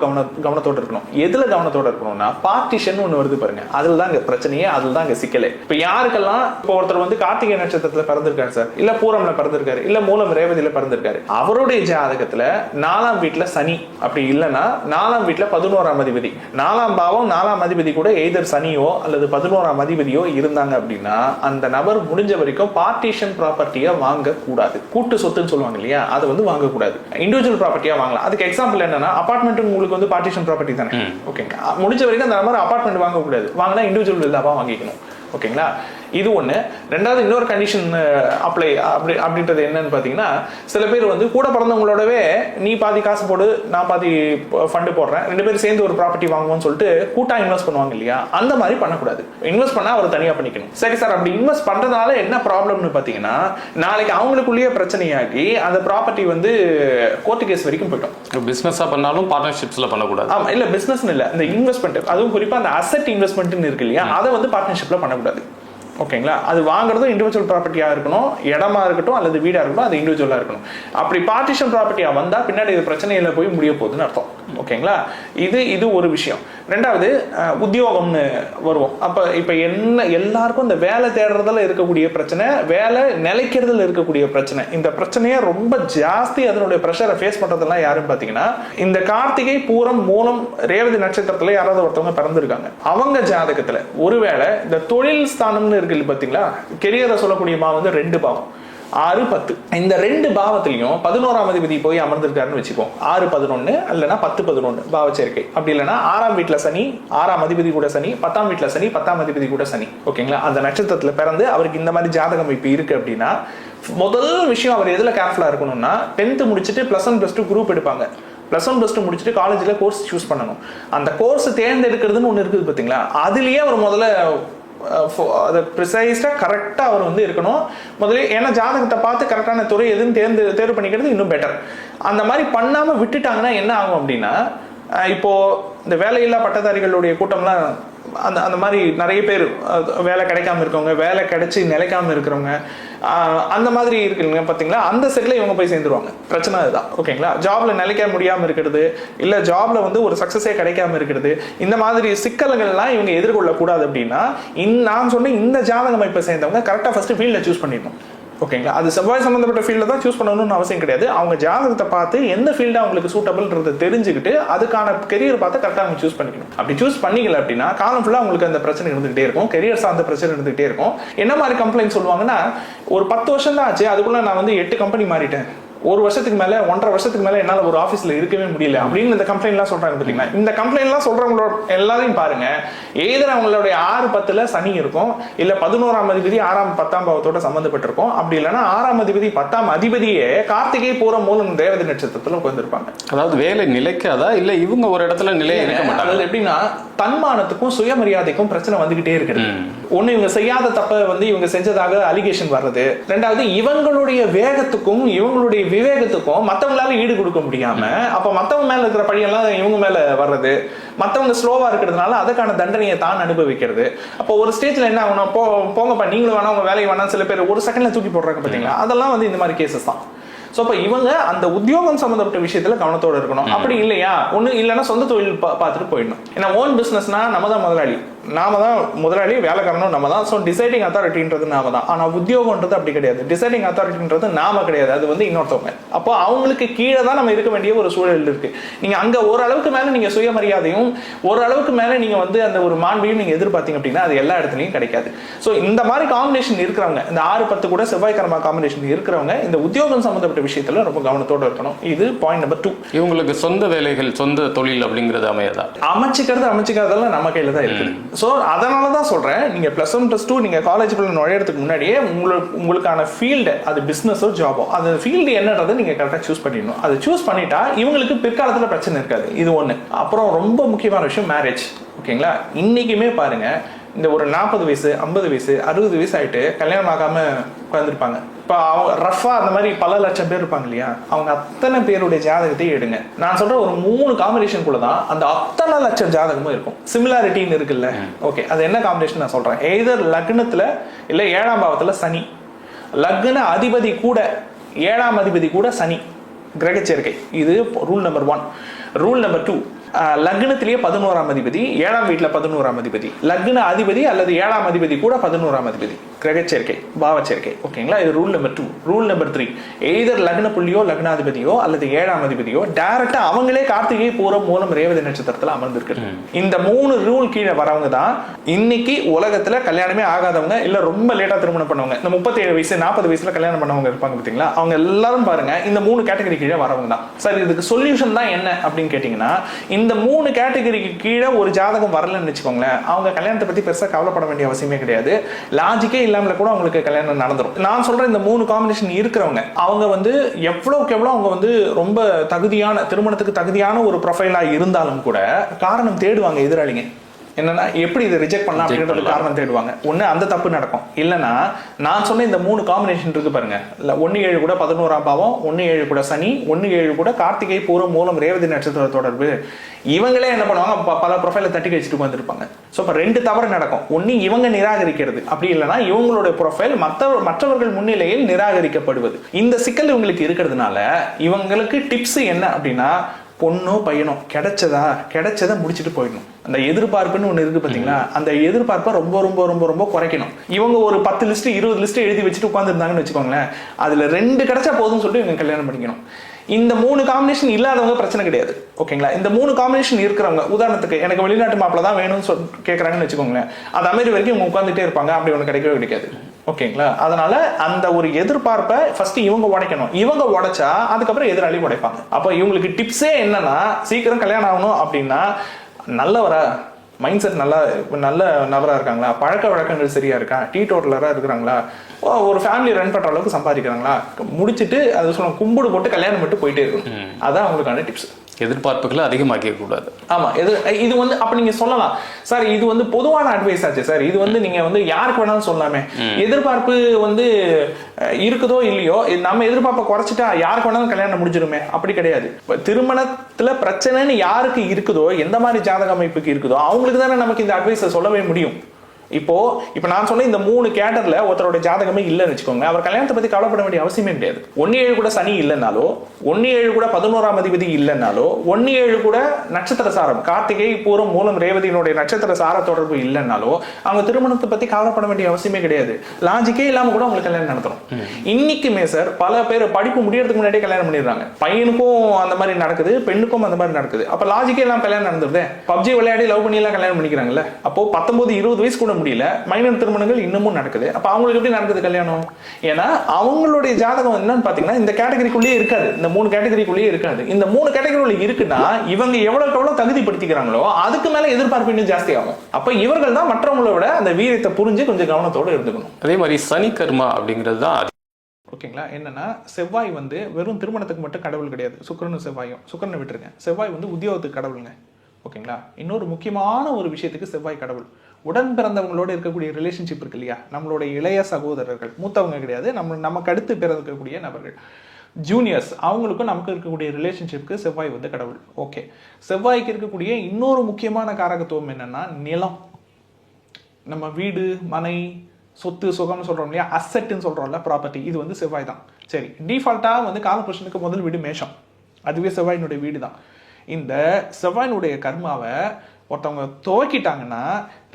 கவனத்தோடு இருக்கணும். எதுல கவனத்தோடு இருக்கணும்னா பார்ட்டிஷன் ஒண்ணு வருது பாருங்க, அதுல தான் இங்க பிரச்சனையே, அதுல தான் இங்க சிக்கலே. இப்ப யாருக்கெல்லாம் இப்போ ஒருத்தர் வந்து கார்த்திகை நட்சத்திரத்துல பிறந்திருக்காரு சார், இல்ல பூரம்ல பிறந்திருக்காரு, இல்ல மூலம், ரேவதியில பிறந்திருக்காரு, அவருடைய ஜாதகத்துல 4ஆம் வீட்டுல சனி, அப்படி இல்லைன்னா 4ஆம் வீட்டுல 11ஆம் அதிபதி, 4ஆம் பாவம் 4ஆம் அதிபதி கூட எய்தர் சனியோ அல்லது 11ஆம் அதிபதியோ இருந்தாங்க அப்படின்னா அந்த நபர் முடிஞ்ச வரைக்கும் பார்ட்டிஷன் ப்ராப்பர்ட்டியா வாங்க கூடாது. கூட்டு சொத்துன்னு சொல்லுவாங்க இல்லையா, அதை வந்து வாங்க கூடாது. இண்டிவிஜுவல் ப்ராப்பர்ட்டியா வாங்கலாம். அதுக்கு எக்ஸாம்பிள் என்னன்னா அபார்ட்மெண்ட் உங்களுக்கு வந்து பார்ட்டிஷன் ப்ராப்பர்ட்டி தானே. ஓகேங்க, முடிஞ்ச வரைக்கும் அந்த நபர் அபார்ட்மெண்ட் வாங்க கூடாது, வாங்கினா இண்டிவிஜுவல் வில்லாவா வாங்கிக்கணும். ஓகேங்களா, இது ஒன்று. ரெண்டாவது இன்னொரு கண்டிஷன் அப்ளை அப்படின்றது என்னன்னு பார்த்தீங்கன்னா, சில பேர் வந்து கூட பிறந்தவங்களோடவே நீ பாதி காசு போடு நான் பாதி ஃபண்டு போடுறேன், 2 பேரும் சேர்ந்து ஒரு ப்ராப்பர்ட்டி வாங்குவோம்னு சொல்லிட்டு கூட்டா இன்வெஸ்ட் பண்ணுவாங்க இல்லையா, அந்த மாதிரி பண்ணக்கூடாது. இன்வெஸ்ட் பண்ணா அவர் தனியாக பண்ணிக்கணும். சரி சார், அப்படி இன்வெஸ்ட் பண்றதுனால என்ன ப்ராப்ளம்னு பார்த்தீங்கன்னா, நாளைக்கு அவங்களுக்குள்ளேயே பிரச்சனையாகி அந்த ப்ராப்பர்ட்டி வந்து கோர்ட்டு கேஸ் வரைக்கும் போயிட்டோம். பிசினஸா பண்ணாலும் பார்ட்னர்ஷிப்ஸ்ல பண்ணக்கூடாது. ஆமா, இல்ல பிசினஸ் இல்ல, இந்த இன்வெஸ்ட்மெண்ட், அதுவும் குறிப்பா அந்த அசெட் இன்வெஸ்ட்மெண்ட் இருக்கு இல்லையா, அதை வந்து பார்ட்னர்ஷிப்ல பண்ணக்கூடாது. ஓகேங்களா? அது வாங்குறதும் இண்டிவிஜுவல் ப்ராப்பர்ட்டியாக இருக்கணும், இடமா இருக்கட்டும் அல்லது வீடாக இருக்கட்டும், அது இண்டிவிஜுவலாக இருக்கணும். அப்படி பார்ட்டிஷன் ப்ராப்பர்ட்டியாக வந்தால் பின்னாடி இது பிரச்சனையில் போய் முடிய போகுதுன்னு அர்த்தம். ஓகேங்களா? இது ஒரு விஷயம். ரெண்டாவது உத்தியோகம்னு வருவோம். அப்போ இப்போ என்ன எல்லாருக்கும் இந்த வேலை தேடுறதுல இருக்கக்கூடிய பிரச்சனை, வேலை நிலைக்கிறதுல இருக்கக்கூடிய பிரச்சனை, இந்த பிரச்சனையை ரொம்ப ஜாஸ்தி அதனுடைய ப்ரெஷரை ஃபேஸ் பண்ணுறதெல்லாம் யாருன்னு பார்த்தீங்கன்னா, இந்த கார்த்திகை பூரம் மூலம் ரேவதி நட்சத்திரத்தில் யாராவது ஒருத்தவங்க பிறந்திருக்காங்க. அவங்க ஜாதகத்தில் ஒருவேளை இந்த தொழில் ஸ்தானம்னு பார்த்தீங்களா, கெரியரை சொல்லக்கூடிய பாவம் வந்து 2 பாவம், 6, 10. இந்த 2 பாவத்திலையும் 11ஆம் அதிபதி போய் அமர்ந்திருக்காருன்னு வச்சுப்போம். 6, 11 இல்லைன்னா 10, 11 பாவ சேர்க்கை. அப்படி இல்லைன்னா 6ஆம் வீட்டுல சனி, 6ஆம் அதிபதி கூட சனி, 10ஆம் வீட்டுல சனி, 10ஆம் அதிபதி கூட சனி. ஓகேங்களா? அந்த நட்சத்திரத்துல பிறந்து அவருக்கு இந்த மாதிரி ஜாதக அமைப்பு இருக்கு அப்படின்னா, முதல் விஷயம் அவர் எதுல கேர்ஃபுல்லா இருக்கணும்னா, 10th முடிச்சுட்டு +1 +2 குரூப் எடுப்பாங்க. +1 +2 முடிச்சுட்டு காலேஜ்ல கோர்ஸ் சூஸ் பண்ணணும். அந்த கோர்ஸ் தேர்ந்தெடுக்கிறதுன்னு ஒன்று இருக்குது பார்த்தீங்களா, அதுலயே அவர் முதல்ல அதை ப்ரிசைஸ்டா கரெக்டா அவர் வந்து இருக்கணும் முதல்ல. ஏன்னா ஜாதகத்தை பார்த்து கரெக்டான துறை எதுன்னு தேர்வு பண்ணிக்கிறது இன்னும் பெட்டர். அந்த மாதிரி பண்ணாம விட்டுட்டாங்கன்னா என்ன ஆகும் அப்படின்னா, இப்போ இந்த வேலையில்லா பட்டதாரிகளுடைய கூட்டம்லாம் அந்த மாதிரி நிறைய பேர் வேலை கிடைக்காம இருக்கவங்க, வேலை கிடைச்சி நிலைக்காம இருக்கிறவங்க, அந்த மாதிரி இருக்குங்க பார்த்தீங்களா, அந்த செட்டில் இவங்க போய் சேர்ந்துருவாங்க. பிரச்சனை அதுதான். ஓகேங்களா? ஜாப்ல நிலைக்க முடியாமல் இருக்கிறது, இல்லை ஜாப்ல வந்து ஒரு சக்சஸே கிடைக்காம இருக்கிறது, இந்த மாதிரி சிக்கல்கள்லாம் இவங்க எதிர்கொள்ளக்கூடாது அப்படின்னா, நான் சொன்ன இந்த ஜாதக அமைப்பை சேர்ந்தவங்க கரெக்டாக ஃபர்ஸ்ட் ஃபீல்டை சூஸ் பண்ணிடணும். ஓகேங்களா? அது செவ்வாய் சம்பந்தப்பட்ட ஃபீல்டில் தான் சூஸ் பண்ணணும்னு அவசியம் கிடையாது. அவங்க ஜாதகத்தை பார்த்து எந்த ஃபீல்டு அவங்களுக்கு சூட்டபிள்ன்றதை தெரிஞ்சுக்கிட்டு அதுக்கான கெரியர் பார்த்து கரெக்டாக அவங்க சூஸ் பண்ணிக்கணும். அப்படி சூஸ் பண்ணிக்கல அப்படின்னா காலம் ஃபுல்லாக அவங்களுக்கு அந்த பிரச்சனை இருந்துகிட்டே இருக்கும், கெரியர் சார்ந்த பிரச்சனை இருந்துகிட்டே இருக்கும். என்ன மாதிரி கம்ப்ளைண்ட் சொல்லுவாங்கன்னா, ஒரு 10 வருஷம் தான் ஆச்சு, அதுக்குள்ள நான் வந்து 8 கம்பெனி மாறிட்டேன், 1 வருஷத்துக்கு மேல 1.5 வருஷத்துக்கு மேல என்னால ஒரு ஆபீஸ்ல இருக்கவே முடியல அப்படின்னு இந்த கம்ப்ளைண்ட் எல்லாம் சொல்றாங்க பாத்தீங்களா. இந்த கம்ப்ளைண்ட் எல்லாம் சொல்றவங்களோட எல்லாரையும் பாருங்க, ஏதர் அவங்களுடைய 6, 10ல சனி இருக்கும், இல்ல 11ஆம் அதிபதி 6ஆம் 10ஆம் பாவத்தோட சம்பந்தப்பட்டிருக்கும், அப்படி இல்லைன்னா 6ஆம் அதிபதி 10ஆம் அதிபதியே கார்த்திகை பூரம் மூலம் ரேவதி நட்சத்திரத்துல உட்கார்ந்துருப்பாங்க. அதாவது வேலை நிலைக்காதா இல்ல இவங்க ஒரு இடத்துல நிலைய இருக்க மாட்டாங்க. அதாவது எப்படின்னா, தன்மானத்துக்கும் சுயமரியாதைக்கும் பிரச்சனை வந்துகிட்டே இருக்குது. ஒண்ணு இவங்க செய்யாத தப்ப வந்து இவங்க செஞ்சதாக அலிகேஷன் வர்றது, ரெண்டாவது இவங்களுடைய வேகத்துக்கும் இவங்களுடைய விவேகத்துக்கும் மத்தவங்களால ஈடு கொடுக்க முடியாம அப்ப மத்தவங்க மேல இருக்கிற பழியெல்லாம் இவங்க மேல வர்றது, மத்தவங்க ஸ்லோவா இருக்கிறதுனால அதுக்கான தண்டனையை தான் அனுபவிக்கிறது. அப்போ ஒரு ஸ்டேஜ்ல என்ன ஆகணும், போங்கப்பா நீங்களும் வேணா உங்க வேலையை வேணா சில பேர் ஒரு செகண்ட்ல தூக்கி போடுறாங்க பாத்தீங்களா, அதெல்லாம் வந்து இந்த மாதிரி கேசஸ் தான். ஸோ அப்போ இவங்க அந்த உத்தியோகம் சம்மந்தப்பட்ட விஷயத்துல கவனத்தோடு இருக்கணும். அப்படி இல்லையா, ஒன்று இல்லைன்னா சொந்த தொழில் பார்த்துட்டு போயிடணும். ஏன்னா ஓன் பிஸ்னஸ்னா நம்ம தான் முதலாளி, வேலைக்காரனும் நம்ம தான். ஸோ டிசைடிங் அத்தாரிட்டின்றது நாம தான். ஆனால் உத்தியோகம்ன்றது அப்படி கிடையாது. டிசைடிங் அத்தாரிட்டின்றது நாம கிடையாது, அது வந்து இன்னொருத்தவங்க. அப்போ அவங்களுக்கு கீழே தான் நம்ம இருக்க வேண்டிய ஒரு சூழல் இருக்கு. நீங்க அங்க ஓரளவுக்கு மேல நீங்க சுயமரியாதையும் ஓரளவுக்கு மேல நீங்க வந்து அந்த ஒரு மாண்பையும் நீங்க எதிர்பார்த்தீங்க அப்படின்னா அது எல்லா இடத்துலையும் கிடைக்காது. ஸோ இந்த மாதிரி காம்பினேஷன் இருக்கிறவங்க, இந்த 6, 10 கூட செவ்வாய்க்கிழமை காம்பினேஷன் இருக்கிறவங்க இந்த உத்தியோகம் சம்பந்தப்பட்ட விஷயத்துல ரொம்ப கவனத்தோட இருக்கணும். இது பாயிண்ட் நம்பர் 2. இவங்களுக்கு சொந்த வேலைகள் சொந்த தொழில் அப்படிங்கிறது அமையதா, அமைச்சிக்கிறதெல்லாம் நம்ம கையில தான் இருக்குது. ஸோ அதனால தான் சொல்றேன், நீங்க +1 +2 நீங்க காலேஜுக்குள்ள நுழையறதுக்கு முன்னாடியே உங்களுக்கான ஃபீல்டு, அது பிசினஸோ ஜாபோ, அந்த ஃபீல்டு என்னன்றதை நீங்க கரெக்டாக சூஸ் பண்ணிடணும். அதை சூஸ் பண்ணிட்டா இவங்களுக்கு பிற்காலத்தில் பிரச்சனை இருக்காது. இது ஒன்று. அப்புறம் ரொம்ப முக்கியமான விஷயம் மேரேஜ். ஓகேங்களா? இன்னைக்குமே பாருங்க, இந்த ஒரு 40 வயசு 50 வயசு 60 வயசு ஆயிட்டு கல்யாணம் ஆகாம உட்காந்துருப்பாங்க. இப்போ அவங்க ரஃபா அந்த மாதிரி பல லட்சம் பேர் இருப்பாங்க இல்லையா, அவங்க அத்தனை பேருடைய ஜாதகத்தை எடுங்க. நான் சொல்ற ஒரு 3 காம்பினேஷனுக்குள்ள தான் அந்த அத்தனை லட்சம் ஜாதகமும் இருக்கும். சிமிலாரிட்டின்னு இருக்குல்ல, ஓகே, அது என்ன காம்பினேஷன் நான் சொல்றேன். எய்தர் லக்னத்துல இல்ல 7ஆம் பாவத்துல சனி, லக்ன அதிபதி கூட 7ஆம் அதிபதி கூட சனி கிரக சேர்க்கை. இது ரூல் நம்பர் 1. ரூல் நம்பர் 2, லக்னத்திலேயே 11ஆம் அதிபதி, 7ஆம் வீட்டுல 11ஆம் அதிபதி, லக்ன அதிபதி அல்லது 7ஆம் அதிபதி கூட 11ஆம் அதிபதி. கிரகச்சேர்க்கை பாவச்சேர்க்கை. ஓகேங்களா, இது rule number 2. Rule number 3, either லக்ன புள்ளியோ லக்னாதிபதியோ அல்லது 7ஆம் அதிபதியோ டைரக்டா அவங்களே கார்த்திகை பூரம் மூலம் ரேவதி நட்சத்திரத்துல அமர்ந்திருக்கு. இந்த 3 ரூல் கீழே வரவங்க தான் இன்னைக்கு உலகத்துல கல்யாணமே ஆகாதவங்க, இல்ல ரொம்ப லேட்டா திருமணம் பண்ணவங்க, இந்த 37 வயசு 40 வயசுல கல்யாணம் பண்ணவங்க இருப்பாங்க பாத்தீங்களா, அவங்க எல்லாரும் பாருங்க இந்த 3 கேட்டகரி கீழே வரவங்க தான். சார் இதுக்கு சொல்யூஷன் தான் என்ன அப்படின்னு கேட்டீங்கன்னா, இந்த 3 கேட்டகரிக்கு கீழே ஒரு ஜாதகம் வரலன்னு வச்சுக்கோங்களேன், அவங்க கல்யாணத்தை பத்தி பெருசா கவலைப்பட வேண்டிய அவசியமே கிடையாது. லாஜிக்கே இல்லாமல கூட அவங்களுக்கு கல்யாணம் நடந்துரும். நான் சொல்றேன், இந்த 3 காம்பினேஷன் இருக்கிறவங்க அவங்க வந்து எவ்வளவுக்கு எவ்வளவு அவங்க வந்து ரொம்ப தகுதியான திருமணத்துக்கு தகுதியான ஒரு ப்ரொஃபைலா இருந்தாலும் கூட காரணம் தேடுவாங்க எதிராளிங்க. என்னன்னா எப்படி இதை ரிஜெக்ட் பண்ணலாம் அப்படின்றது காரணம் தேடுவாங்க. ஒண்ணு அந்த தப்பு நடக்கும், இல்லைன்னா நான் சொன்ன இந்த 3 காம்பினேஷன் இருக்கு பாருங்க, 1-7 கூட 11ஆம் பாவம், 1-7 கூட சனி, 1-7 கூட கார்த்திகை பூரம் மூலம் ரேவதி நட்சத்திர தொடர்பு, இவங்களே என்ன பண்ணுவாங்க, பல ப்ரொஃபைல தட்டி கழிச்சுட்டு வந்துருப்பாங்க. ஸோ இப்போ 2 தவறு நடக்கும். ஒன்னு இவங்க நிராகரிக்கிறது, அப்படி இல்லைன்னா இவங்களுடைய ப்ரொஃபைல் மற்றவர்கள் முன்னிலையில் நிராகரிக்கப்படுவது. இந்த சிக்கல் இவங்களுக்கு இருக்கிறதுனால இவங்களுக்கு டிப்ஸ் என்ன அப்படின்னா, பொண்ணோ பையனோ கிடைச்சதை முடிச்சுட்டு போயிடணும். அந்த எதிர்பார்ப்புன்னு ஒண்ணு இருக்கு பாத்தீங்களா, அந்த எதிர்பார்ப்பை ரொம்ப ரொம்ப ரொம்ப ரொம்ப குறைக்கணும். இவங்க ஒரு 10 லிஸ்ட் 20 லிஸ்ட் எழுதி வச்சுட்டு உட்காந்துருந்தாங்கன்னு வச்சுக்கோங்களேன், அதுல 2 கிடைச்சா போதும்னு சொல்லிட்டு இவங்க கல்யாணம் பண்ணிக்கணும். இந்த 3 காம்பினேஷன் இல்லாதவங்க பிரச்சனை கிடையாது. ஓகேங்களா, இந்த 3 காம்பினேஷன் இருக்கிறவங்க, உதாரணத்துக்கு எனக்கு வெளிநாட்டு மாப்பிள்ள தான் வேணும்னு கேட்கறாங்கன்னு வச்சுக்கோங்களேன், அது அமெரிக்க வரைக்கும் இவங்க உட்காந்துட்டே இருப்பாங்க, அப்படி ஒன்று கிடைக்கவே கிடைக்காது. ஓகேங்களா, அதனால அந்த ஒரு எதிர்பார்ப்பை ஃபர்ஸ்ட் இவங்க உடைக்கணும். இவங்க உடைச்சா அதுக்கப்புறம் எதிராளி உடைப்பாங்க. அப்போ இவங்களுக்கு டிப்ஸே என்னன்னா, சீக்கிரம் கல்யாணம் ஆகணும் அப்படின்னா, நல்லவரா மைண்ட் செட் நல்ல நபரா இருக்காங்களா, பழக்க வழக்கங்கள் சரியா இருக்கா, டீ டோட்டலரா இருக்கிறாங்களா, ஒரு ஃபேமிலி ரன் பண்ற அளவுக்கு சம்பாதிக்கிறாங்களா, முடிச்சுட்டு அது சொல்லுவாங்க கும்பிடு போட்டு கல்யாணம் மட்டும் போயிட்டே இருக்கும். அதான் அவங்களுக்கான டிப்ஸ். எதிர்பார்ப்புகளை அதிகமாக்க கூடாது. ஆமா, இது வந்து அப்ப நீங்க சொல்லலாம், சார் இது வந்து பொதுவான அட்வைஸ் ஆச்சு சார், இது வந்து நீங்க வந்து யாருக்கு வேணாலும் சொல்லலாமே, எதிர்பார்ப்பு வந்து இருக்குதோ இல்லையோ நம்ம எதிர்பார்ப்பை குறைச்சிட்டா யாருக்கு வேணாலும் கல்யாணம் முடிஞ்சிருமே, அப்படி கிடையாது. திருமணத்துல பிரச்சனைன்னு யாருக்கு இருக்குதோ, எந்த மாதிரி ஜாதக அமைப்புக்கு இருக்குதோ அவங்களுக்கு தானே நமக்கு இந்த அட்வைஸை சொல்லவே முடியும். இப்போ நான் சொன்ன இந்த 3 கேட்டர்ல ஒருத்தரோட ஜாதகமே இல்லைன்னு வச்சுக்கோங்க, அவர் கல்யாணத்தை பத்தி கவலைப்பட வேண்டிய அவசியமே கிடையாது. 1-7 கூட சனி இல்லைன்னாலோ, 1-7 கூட 11ஆம் அதிபதி இல்லைன்னாலோ, 1-7 கூட நட்சத்திர சாரம் கார்த்திகை பூரம் மூலம் ரேவதியினுடைய நட்சத்திர சார தொடர்பு இல்லைன்னாலோ அவங்க திருமணத்தை பத்தி கவலைப்பட வேண்டிய அவசியமே கிடையாது. லாஜிக்கே இல்லாம கூட அவங்களுக்கு கல்யாணம் நடத்தணும். இன்னைக்குமே சார் பல பேர் படிப்பு முடியறதுக்கு முன்னாடியே கல்யாணம் பண்ணிடுறாங்க. பையனுக்கும் அந்த மாதிரி நடக்குது, பெண்ணுக்கும் அந்த மாதிரி நடக்குது. அப்ப லாஜிக்கே இல்லாம கல்யாணம் நடந்துருது. பப்ஜி விளையாடி லவ் பண்ணி எல்லாம் கல்யாணம் பண்ணிக்கிறாங்கல்ல. அப்போ 19-20 வயசு கூட முடியல, மைனர் திருமணங்கள் இன்னமும் நடக்குது. அப்ப அவங்களுக்கு எப்படி நடக்குது கல்யாணம்? ஏன்னா அவங்களுடைய ஜாதகம் என்னன்னு பாத்தீங்கன்னா இந்த கேட்டகரிக்குள்ளேயே இருக்காது, இந்த 3 கேட்டகரிக்குள்ளேயே இருக்காது. இந்த 3 கேட்டகரிக்குள்ள இருக்குன்னா இவங்க எவ்வளவு தகுதிப்படுத்திக்கிறாங்களோ அதுக்கு மேல எதிர்பார்ப்பு இன்னும் ஜாஸ்தி ஆகும். அப்ப இவர்கள் தான் மற்றவங்களை விட அந்த வீரத்தை புரிஞ்சு கொஞ்சம் கவனத்தோட இருந்துக்கணும். அதே மாதிரி சனி கர்மா அப்படிங்கிறது தான். ஓகேங்களா, என்னன்னா செவ்வாய் வந்து வெறும் திருமணத்துக்கு மட்டும் கடவுள் கிடையாது. சுக்கிரனும் செவ்வாயும், சுக்கிரனை விட்டுருங்க, செவ்வாய் வந்து உத்தியோகத்துக்கு கடவுளுங்க. ஓகேங்களா, இன்னொரு முக்கியமான ஒரு விஷயத்துக்கு செவ்வாய் கடவுள். உடன் பிறந்தவங்களோட இருக்கக்கூடிய ரிலேஷன்ஷிப் இருக்கு இல்லையா, நம்மளோட இளைய சகோதரர்கள், மூத்தவங்க கிடையாது, நமக்கு அடுத்து பிறக்கக்கூடிய நபர்கள், ஜூனியர்ஸ், அவங்களுக்கும் நமக்கு இருக்கக்கூடிய ரிலேஷன்ஷிப்க்கு செவ்வாய் வந்து கடவுள். ஓகே, செவ்வாய்க்கு இருக்கக்கூடிய இன்னொரு முக்கியமான காரகத்துவம் என்னன்னா நிலம். நம்ம வீடு மனை சொத்து சுகம்னு சொல்றோம் இல்லையா, அசெட்னு சொல்றோம்ல, ப்ராப்பர்ட்டி, இது வந்து செவ்வாய் தான். சரி, டிஃபால்ட்டா வந்து காலபுருஷனுக்கு முதல் வீடு மேஷம், அதுவே செவ்வாயினுடைய வீடு தான். இந்த செவ்வாயினுடைய கர்மாவை ஒருத்தவங்க துவக்கிட்டாங்கன்னா,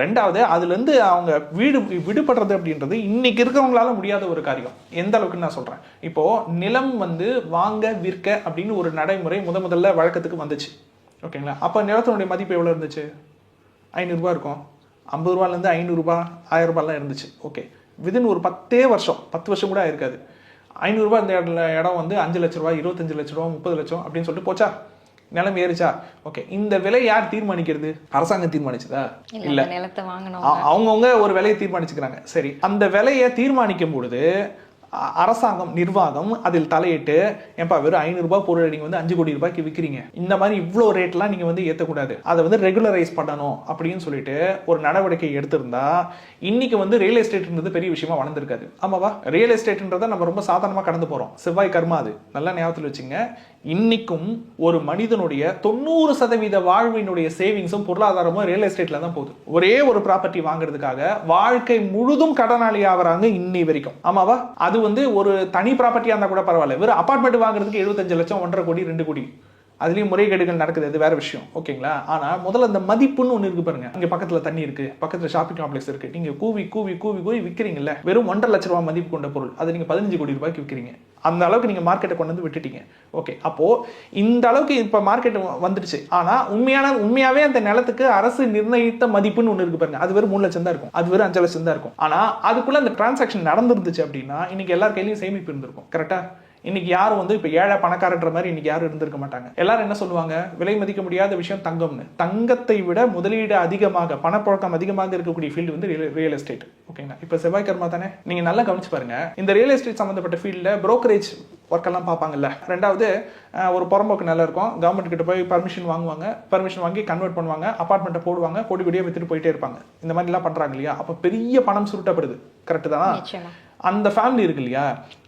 ரெண்டாவது அதுல இருந்து அவங்க விடுபடுறது அப்படின்றது இன்னைக்கு இருக்கிறவங்களால முடியாத ஒரு காரியம். எந்த அளவுக்கு நான் சொல்றேன், இப்போ நிலம் வந்து வாங்க விற்க அப்படின்னு ஒரு நடைமுறை முதல்ல வழக்கத்துக்கு வந்துச்சு. ஓகேங்களா, அப்ப நிலத்தினுடைய மதிப்பு எவ்வளவு இருந்துச்சு? 500 ரூபாய் இருக்கும். 50 ரூபாயிலேருந்து 500 ரூபாய் 1000 ரூபாய்லாம் இருந்துச்சு. ஓகே, விதின் ஒரு 10 வருஷம் கூட ஆயிருக்காது. 500 ரூபாய் இந்த இடம் வந்து 5 லட்ச ரூபாய், 25 லட்ச ரூபாய், 30 லட்சம் அப்படின்னு சொல்லிட்டு போச்சா, நிலம் ஏறிச்சா? ஓகே, இந்த விலை யார் தீர்மானிக்கிறது? அரசாங்கம் தீர்மானிச்சதா? இல்ல, அவங்கவுங்க ஒரு விலையை தீர்மானிச்சுக்கிறாங்க. சரி, அந்த விலையை தீர்மானிக்கும் பொழுது அரசாங்கம் நிர்வாகம் அதில் தலையிட்டு, ஏன்பா வெறும் 500 ரூபாய் பொருள் நீங்க வந்து 5 கோடி ரூபாய்க்கு விற்கிறீங்க, இந்த மாதிரி இவ்வளோ ரேட்லாம் நீங்க வந்து ஏற்றக்கூடாது, அதை வந்து ரெகுலரைஸ் பண்ணணும் அப்படின்னு சொல்லிட்டு ஒரு நடவடிக்கை எடுத்திருந்தா இன்னைக்கு வந்து ரியல் எஸ்டேட்ன்றது பெரிய விஷயமா வளர்ந்துருக்காது. ஆமாவா, ரியல் எஸ்டேட்ன்றதை நம்ம ரொம்ப சாதாரணமாக கடந்து போறோம். செவ்வாய் கர்மா அது நல்லா ஞாபகத்தில் வச்சுங்க. இன்னைக்கும் ஒரு மனிதனுடைய 90% வாழ்வினுடைய சேவிங்ஸும் பொருளாதாரமும் ரியல் எஸ்டேட்ல தான் போகுது. ஒரே ஒரு ப்ராப்பர்ட்டி வாங்குறதுக்காக வாழ்க்கை முழுதும் கடனாளி ஆகிறாங்க இன்னி வரைக்கும். ஆமாவா, அது வந்து ஒரு தனி ப்ராப்பர்ட்டியா இருந்தா கூட பரவாயில்ல, வெறும் அபார்ட்மெண்ட் வாங்குறதுக்கு 75 லட்சம், 1.5 கோடி, 2 கோடி, அதுலயும் முறைகேடுகள் நடக்குது, அது வேற விஷயம். ஓகேங்களா? ஆனா முதல்ல அந்த மதிப்புன்னு ஒண்ணு இருக்கு பாருங்க. இங்க பக்கத்துல தண்ணி இருக்கு, பக்கத்துல ஷாப்பிங் காம்ப்ளெக்ஸ் இருக்கு, நீங்க கூவி கூவி கூவி கூவி விக்கிறீங்கல்ல, வெறும் 1.5 லட்ச ரூபாய் மதிப்பு கொண்ட பொருள் அதை நீங்க 15 கோடி ரூபாய்க்கு விக்கிறீங்க. அந்த அளவுக்கு நீங்க மார்க்கெட்டை கொண்டு வந்து விட்டுட்டீங்க. ஓகே, அப்போ இந்த அளவுக்கு இப்ப மார்க்கெட் வந்துடுச்சு. ஆனா உண்மையாவே அந்த நிலத்துக்கு அரசு நிர்ணயித்த மதிப்புன்னு ஒண்ணு இருக்கு பாருங்க, அது வெறும் 3 லட்சம் தான் இருக்கும், அது வெறும் 5 லட்சம் தான் இருக்கும். ஆனா அதுக்குள்ள அந்த டிரான்சாக்ஷன் நடந்துருந்துச்சு அப்படின்னா இன்னைக்கு எல்லார் கையிலயும் சேமிப்பு இருந்திருக்கும். கரெக்டா? இன்னைக்கு யாரும் வந்து இப்ப ஏழை பணக்காரன்ற மாதிரி இன்னைக்கு யாரும் இருந்திருக்க மாட்டாங்க. எல்லாரும் என்ன சொல்லுவாங்க, விலை மதிக்க முடியாத விஷயம் தங்கம்னு. தங்கத்தை விட முதலீடு அதிகமாக, பணப்புழக்கம் அதிகமாக இருக்கக்கூடிய ஃபீல்டு வந்து ரியல் எஸ்டேட். ஓகேங்களா? இப்ப செவ்வாய் கர்மா தானே, நீங்க நல்லா கவனிச்சு பாருங்க. இந்த ரியல் எஸ்டேட் சம்பந்தப்பட்ட ஃபீல்ட்ல புரோக்கரேஜ் ஒர்க் எல்லாம் பார்ப்பாங்கல்ல. ரெண்டாவது, ஒரு புறம்போக்கு நல்லா இருக்கும், கவர்மெண்ட் கிட்ட போய் பர்மிஷன் வாங்குவாங்க, பர்மிஷன் வாங்கி கன்வெர்ட் பண்ணுவாங்க, அபார்ட்மெண்ட்டை போடுவாங்க, கோடி கோடியா வித்துட்டு போயிட்டே இருப்பாங்க. இந்த மாதிரி எல்லாம் பண்றாங்க இல்லையா? அப்ப பெரிய பணம் சுருட்டப்படுது. கரெக்ட் தானா? அந்த ஃபேமிலி இருக்கு இல்லையா,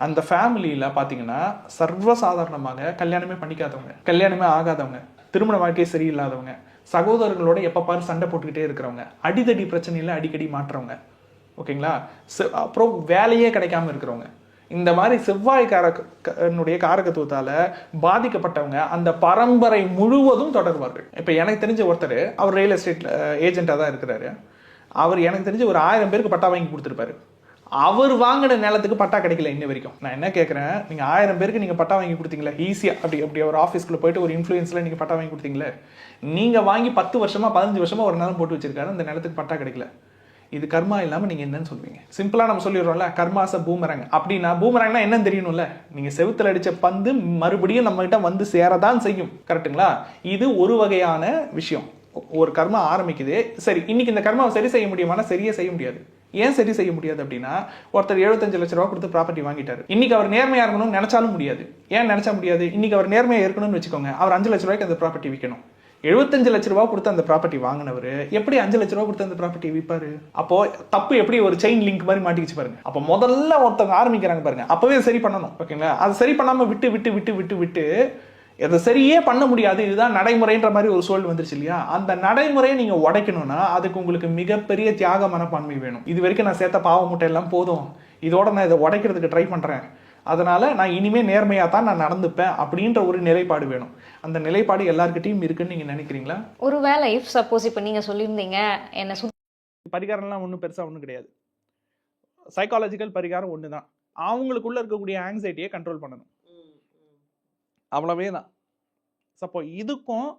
அந்த ஃபேமிலியில பாத்தீங்கன்னா சர்வசாதாரணமாக கல்யாணமே பண்ணிக்காதவங்க, கல்யாணமே ஆகாதவங்க, திருமண வாழ்க்கை சரியில்லாதவங்க, சகோதரர்களோட எப்ப பாரு சண்டை போட்டுக்கிட்டே இருக்கிறவங்க, அடிதடி பிரச்சனையில அடிக்கடி மாற்றவங்க, ஓகேங்களா, அப்புறம் வேலையே கிடைக்காம இருக்கிறவங்க, இந்த மாதிரி செவ்வாய் காரகத்துவத்தால பாதிக்கப்பட்டவங்க அந்த பரம்பரை முழுவதும் தொடர்வார்கள். இப்ப எனக்கு தெரிஞ்ச ஒருத்தர், அவர் ரியல் எஸ்டேட் ஏஜென்டா தான் இருக்கிறாரு. அவர் எனக்கு தெரிஞ்ச ஒரு 1000 பேருக்கு பட்டா வாங்கி கொடுத்துருப்பாரு. அவர் வாங்கின நிலத்துக்கு பட்டா கிடைக்கல இன்ன வரைக்கும். நான் என்ன கேட்கறேன், நீங்க 1000 பேருக்கு நீங்க பட்டா வாங்கி கொடுத்தீங்களா ஈஸியா? அப்படி ஒரு ஆஃபீஸ்க்குள்ள போயிட்டு ஒரு இன்ஃப்ளூயன்ஸ்ல நீங்க பட்டா வாங்கி கொடுத்தீங்களே, நீங்க வாங்கி 10 வருஷமா 15 வருஷமா ஒரு நிலம் போட்டு வச்சிருக்காரு, அந்த நிலத்துக்கு பட்டா கிடைக்கல. இது கர்மா இல்லாம நீங்க என்னன்னு சொல்வீங்க? சிம்பிளா நம்ம சொல்லிடுறோம்ல, கர்மாச பூமரங்க. அப்படின்னா பூமரங்னா என்னன்னு தெரியணும்ல. நீங்க செவுத்துல அடிச்ச பந்து மறுபடியும் நம்ம கிட்ட வந்து சேரதான் செய்யும். கரெக்டுங்களா? இது ஒரு வகையான விஷயம். ஒரு கர்மா ஆரம்பிக்குது. சரி, இன்னைக்கு இந்த கர்மாவை சரி செய்ய முடியுமானா சரியே செய்ய முடியாது. ஏன் சரி செய்ய முடியாது அப்படின்னா, ஒருத்தர் 75 லட்ச ரூபா கொடுத்து ப்ராப்பர்ட்டி வாங்கிட்டாரு. இன்னைக்கு அவர் நேர்மையா இருக்கணும்னு நினைச்சாலும் முடியாது. ஏன் நினைச்சா முடியாது? இன்னைக்கு அவர் நேர்மையா இருக்கணும்னு வச்சுக்கோங்க, அவர் 5 லட்ச ரூபாய்க்கு அந்த ப்ராப்பர்ட்டி விற்கணும். 75 லட்ச ரூபா கொடுத்து அந்த ப்ராப்பர்ட்டி வாங்கினவர் எப்படி 5 லட்ச ரூபா கொடுத்து அந்த ப்ராப்பர்ட்டி விற்பாரு? அப்போ தப்பு எப்படி ஒரு செயின் லிங்க் மாதிரி மாட்டிக்கிச்சு பாருங்க. அப்ப முதல்ல ஒருத்தவங்க ஆரம்பிக்கிறாங்க பாருங்க, அப்பவே சரி பண்ணணும். ஓகேங்களா? அது சரி பண்ணாம விட்டு விட்டு விட்டு விட்டு விட்டு அதை சரியே பண்ண முடியாது, இதுதான் நடைமுறைன்ற மாதிரி ஒரு சூழல் வந்துருச்சு இல்லையா? அந்த நடைமுறையை நீங்க உடைக்கணும்னா அதுக்கு உங்களுக்கு மிகப்பெரிய தியாக மனப்பான்மை வேணும். இது வரைக்கும் நான் சேர்த்த பாவ மூட்டை எல்லாம் போதும், இதோட நான் இதை உடைக்கிறதுக்கு ட்ரை பண்றேன், அதனால நான் இனிமே நேர்மையா தான் நான் நடந்துப்பேன் அப்படின்ற ஒரு நிலைப்பாடு வேணும். அந்த நிலைப்பாடு எல்லார்கிட்டையும் இருக்குன்னு நீங்க நினைக்கிறீங்களா? ஒருவேளை இஃப் சப்போஸ் இப்போ நீங்க சொல்லியிருந்தீங்க என்ன பரிகாரம்லாம் ஒன்றும் பெருசா ஒன்றும் கிடையாது. சைக்காலஜிக்கல் பரிகாரம் ஒன்று தான். அவங்களுக்குள்ள இருக்கக்கூடிய ஆங்ஸைட்டியை கண்ட்ரோல் பண்ணணும், அவ்வளவே தான். சப்போ இதுக்கும்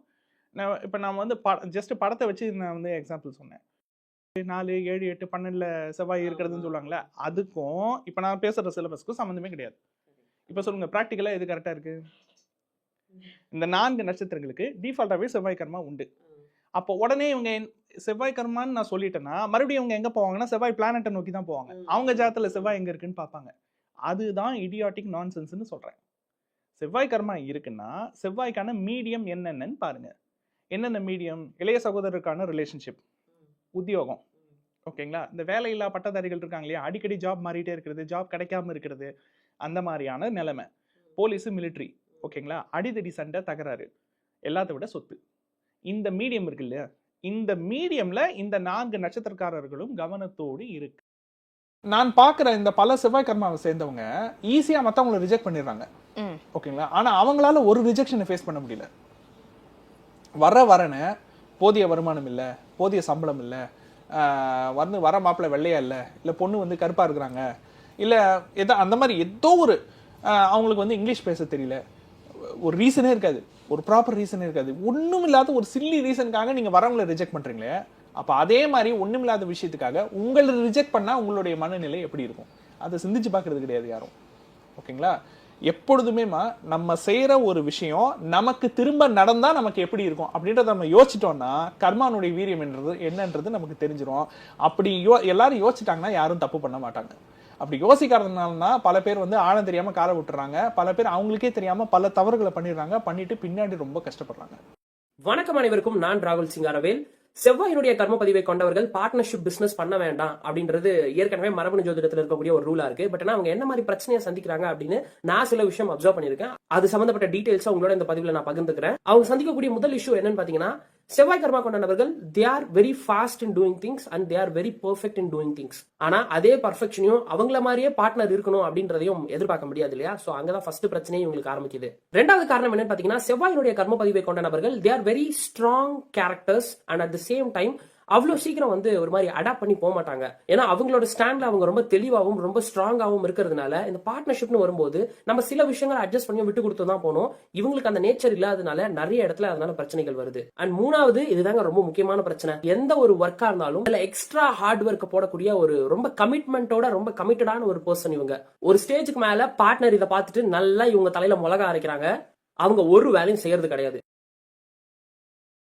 இப்போ நான் வந்து ஜஸ்ட் படத்தை வச்சு நான் வந்து எக்ஸாம்பிள் சொன்னேன். 4, 7, 8, 12 செவ்வாய் இருக்கிறதுன்னு சொல்லுவாங்களே, அதுக்கும் இப்போ நான் பேசுகிற சிலபஸ்க்கும் சம்மந்தமே கிடையாது. இப்போ சொல்லுங்க, ப்ராக்டிக்கலாக எது கரெக்டாக இருக்கு? இந்த 4 நட்சத்திரங்களுக்கு டிஃபால்ட்டாகவே செவ்வாய் கர்மா உண்டு. அப்போ உடனே இவங்க செவ்வாய் கர்மான்னு நான் சொல்லிட்டேன்னா மறுபடியும் அவங்க எங்கே போவாங்கன்னா செவ்வாய் பிளானட்டை நோக்கி தான் போவாங்க. அவங்க ஜாதகத்தில் செவ்வாய் எங்கே இருக்குன்னு பார்ப்பாங்க. அதுதான் இடியாட்டிக் நான்சென்ஸ்ன்னு சொல்கிறேன். செவ்வாய் கர்மா இருக்குன்னா செவ்வாய்க்கான மீடியம் என்னென்னு பாருங்க. என்னென்ன மீடியம்? இளைய சகோதரருக்கான ரிலேஷன்ஷிப், உத்தியோகம், ஓகேங்களா, இந்த வேலையில்லா பட்டதாரிகள் இருக்காங்க இல்லையா, அடிக்கடி ஜாப் மாறிட்டே இருக்கிறது, ஜாப் கிடைக்காம இருக்கிறது, அந்த மாதிரியான நிலைமை, போலீஸு மிலிட்ரி, ஓகேங்களா, அடிதடி சண்டை தகராறு, எல்லாத்த விட சொத்து. இந்த மீடியம் இருக்கு இல்லையா, இந்த மீடியம்ல இந்த 4 நட்சத்திரக்காரர்களும் கவனத்தோடு இருக்கு. நான் பார்க்குற இந்த பல செவ்வாய் கர்மாவை சேர்ந்தவங்க ஈஸியா மற்றவங்களை ரிஜெக்ட் பண்ணிடுறாங்க. ஓகேங்களா? ஆனா அவங்களால ஒரு ரிஜெக்ஷனை ஃபேஸ் பண்ண முடியல. வரன்னு போதிய வருமானம் இல்லை, போதிய சம்பளம் இல்லை, வர மாப்பிள்ளை வெள்ளையா இல்லை, இல்லை பொண்ணு வந்து கருப்பா இருக்கிறாங்க, இல்லை ஏதோ அந்த மாதிரி ஏதோ ஒரு அவங்களுக்கு வந்து இங்கிலீஷ் பேச தெரியல, ஒரு ரீசனே இருக்காது, ஒரு ப்ராப்பர் ரீசனே இருக்காது, ஒன்றும் இல்லாத ஒரு சில்லி ரீசனுக்காக நீங்க வரவங்களை ரிஜெக்ட் பண்றீங்களே, அப்ப அதே மாதிரி ஒண்ணுமில்லாத விஷயத்துக்காக உங்களை ரிஜெக்ட் பண்ணா உங்களுடைய மனநிலை எப்படி இருக்கும்? அதை சிந்திச்சு பார்க்கறது கிடையாது யாரும். ஓகேங்களா? எப்பொழுதுமே நம்ம செய்யற ஒரு விஷயம் நமக்கு திரும்ப நடந்தா நமக்கு எப்படி இருக்கும் அப்படின்றத நம்ம யோசிச்சிட்டோம்னா கர்மானுடைய வீரியம் என்னன்றது நமக்கு தெரிஞ்சிடும். அப்படி எல்லாரும் யோசிச்சிட்டாங்கன்னா யாரும் தப்பு பண்ண மாட்டாங்க. அப்படி யோசிக்கிறதுனால பல பேர் வந்து ஆழம் தெரியாம காலை விட்டுறாங்க, பல பேர் அவங்களுக்கே தெரியாம பல தவறுகளை பண்ணிடுறாங்க, பண்ணிட்டு பின்னாடி ரொம்ப கஷ்டப்படுறாங்க. வணக்கம் அனைவருக்கும், நான் ராகுல் சிங்காரவேல். செவ்வாயினுடைய கர்ம பதிவை கொண்டவர்கள் பார்ட்னர்ஷிப் பிசினஸ் பண்ண வேண்டாம் அப்படின்றது ஏற்கனவே மரபணு ஜோதிடத்தில் இருக்கக்கூடிய ஒரு ரூலா இருக்கு. பட் அவங்க என்ன மாதிரி பிரச்சனையை சந்திக்கிறாங்க அப்படின்னு நான் சில விஷயம் அப்சர்வ் பண்ணிருக்கேன். அது சம்பந்தப்பட்ட டீடைல்ஸ் உங்களோட இந்த பதிவுல நான் பகிர்ந்துக்கிறேன். அவங்க சந்திக்கக்கூடிய முதல் இஷ்யூ என்னன்னு பாத்தீங்கன்னா, செவ்வாய் கர்மா கொண்ட நபர்கள் they are very fast in doing things and they are very perfect in doing things. ஆனா அதே பர்ஃபெக்ஷனையும் அவங்கள மாதிரியே பார்ட்னர் இருக்கணும் அப்படின்றதையும் எதிர்பார்க்க முடியாது இல்லையா? சோ அங்கதான் ஃபர்ஸ்ட் பிரச்சனையே உங்களுக்கு ஆரம்பிக்குது. ரெண்டாவது காரணம் என்னன்னு பாத்தீங்கன்னா, செவ்வாயினுடைய கர்ம பதிவை கொண்ட நபர்கள் they are very strong characters and at the same time அவ்வளோ சீக்கிரம் வந்து ஒரு மாதிரி அடாப்ட் பண்ணி போக மாட்டாங்க. ஏன்னா அவங்களோட ஸ்டாண்ட்ல அவங்க ரொம்ப தெளிவாகவும் ரொம்ப ஸ்ட்ராங்காகவும் இருக்கிறதுனால இந்த பார்ட்னர்ஷிப்னு வரும்போது நம்ம சில விஷயங்களை அட்ஜஸ்ட் பண்ணி விட்டு கொடுத்து தான் போனோம். இவங்களுக்கு அந்த நேச்சர் இல்லாதனால நிறைய இடத்துல அதனால பிரச்சனைகள் வருது. அண்ட் மூணாவது, இதுதாங்க ரொம்ப முக்கியமான பிரச்சனை. எந்த ஒரு ஒர்க்கா இருந்தாலும் அதுல எக்ஸ்ட்ரா ஹார்ட் ஒர்க் போடக்கூடிய ஒரு ரொம்ப கமிட்மெண்டோட ரொம்ப கமிட்டடான ஒரு பர்சன் இவங்க. ஒரு ஸ்டேஜுக்கு மேல பார்ட்னர் இதை பார்த்துட்டு நல்லா இவங்க தலையில மிளகா அரைக்கிறாங்க. அவங்க ஒரு வேலையும் செய்யறது கிடையாது.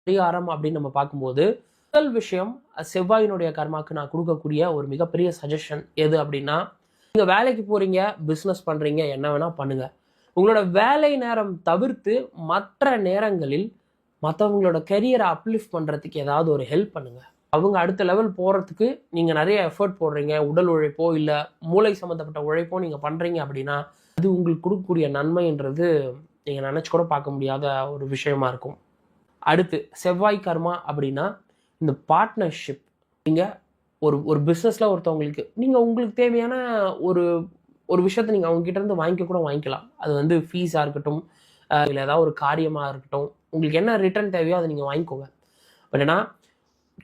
பரிகாரம் அப்படின்னு நம்ம பார்க்கும்போது முதல் விஷயம், செவ்வாயினுடைய கர்மாக்கு நான் கொடுக்கக்கூடிய ஒரு மிகப்பெரிய சஜஷன் எது அப்படின்னா, நீங்க வேலைக்கு போறீங்க, பிசினஸ் பண்றீங்க, என்ன வேணா பண்ணுங்க. உங்களோட வேலை நேரம் தவிர்த்து மற்ற நேரங்களில் மற்றவங்களோட கெரியரை அப்லிஃப்ட் பண்றதுக்கு ஏதாவது ஒரு ஹெல்ப் பண்ணுங்க. அவங்க அடுத்த லெவல் போறதுக்கு நீங்க நிறைய எஃபர்ட் போடுறீங்க, உடல் உழைப்போ இல்ல மூளை சம்பந்தப்பட்ட உழைப்போ நீங்க பண்றீங்க அப்படின்னா அது உங்களுக்கு கொடுக்கக்கூடிய நன்மைன்றது நீங்க நினைச்சு கூட பார்க்க முடியாத ஒரு விஷயமா இருக்கும். அடுத்து செவ்வாய் கர்மா அப்படின்னா இந்த பார்ட்னர்ஷிப். நீங்கள் ஒரு பிஸ்னஸில் ஒருத்தவங்களுக்கு நீங்கள் உங்களுக்கு தேவையான ஒரு விஷயத்தை நீங்கள் அவங்ககிட்ட இருந்து வாங்கிக்கலாம். அது வந்து ஃபீஸாக இருக்கட்டும், இல்லை ஏதாவது ஒரு காரியமாக இருக்கட்டும், உங்களுக்கு என்ன ரிட்டர்ன் தேவையோ அதை நீங்கள் வாங்கிக்கோங்க. பட் ஏன்னா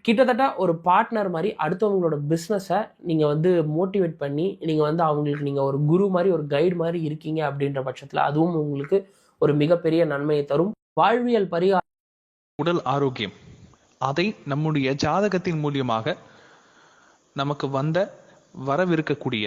கிட்டத்தட்ட ஒரு பார்ட்னர் மாதிரி அடுத்தவங்களோட பிஸ்னஸை நீங்கள் வந்து மோட்டிவேட் பண்ணி நீங்கள் வந்து அவங்களுக்கு நீங்கள் ஒரு குரு மாதிரி ஒரு கைடு மாதிரி இருக்கீங்க அப்படின்ற பட்சத்தில் அதுவும் உங்களுக்கு ஒரு மிகப்பெரிய நன்மையை தரும். வாழ்வியல் பரிகாரம், உடல் ஆரோக்கியம், அதை நம்முடைய ஜாதகத்தின் மூலியமாக நமக்கு வரவிருக்கக்கூடிய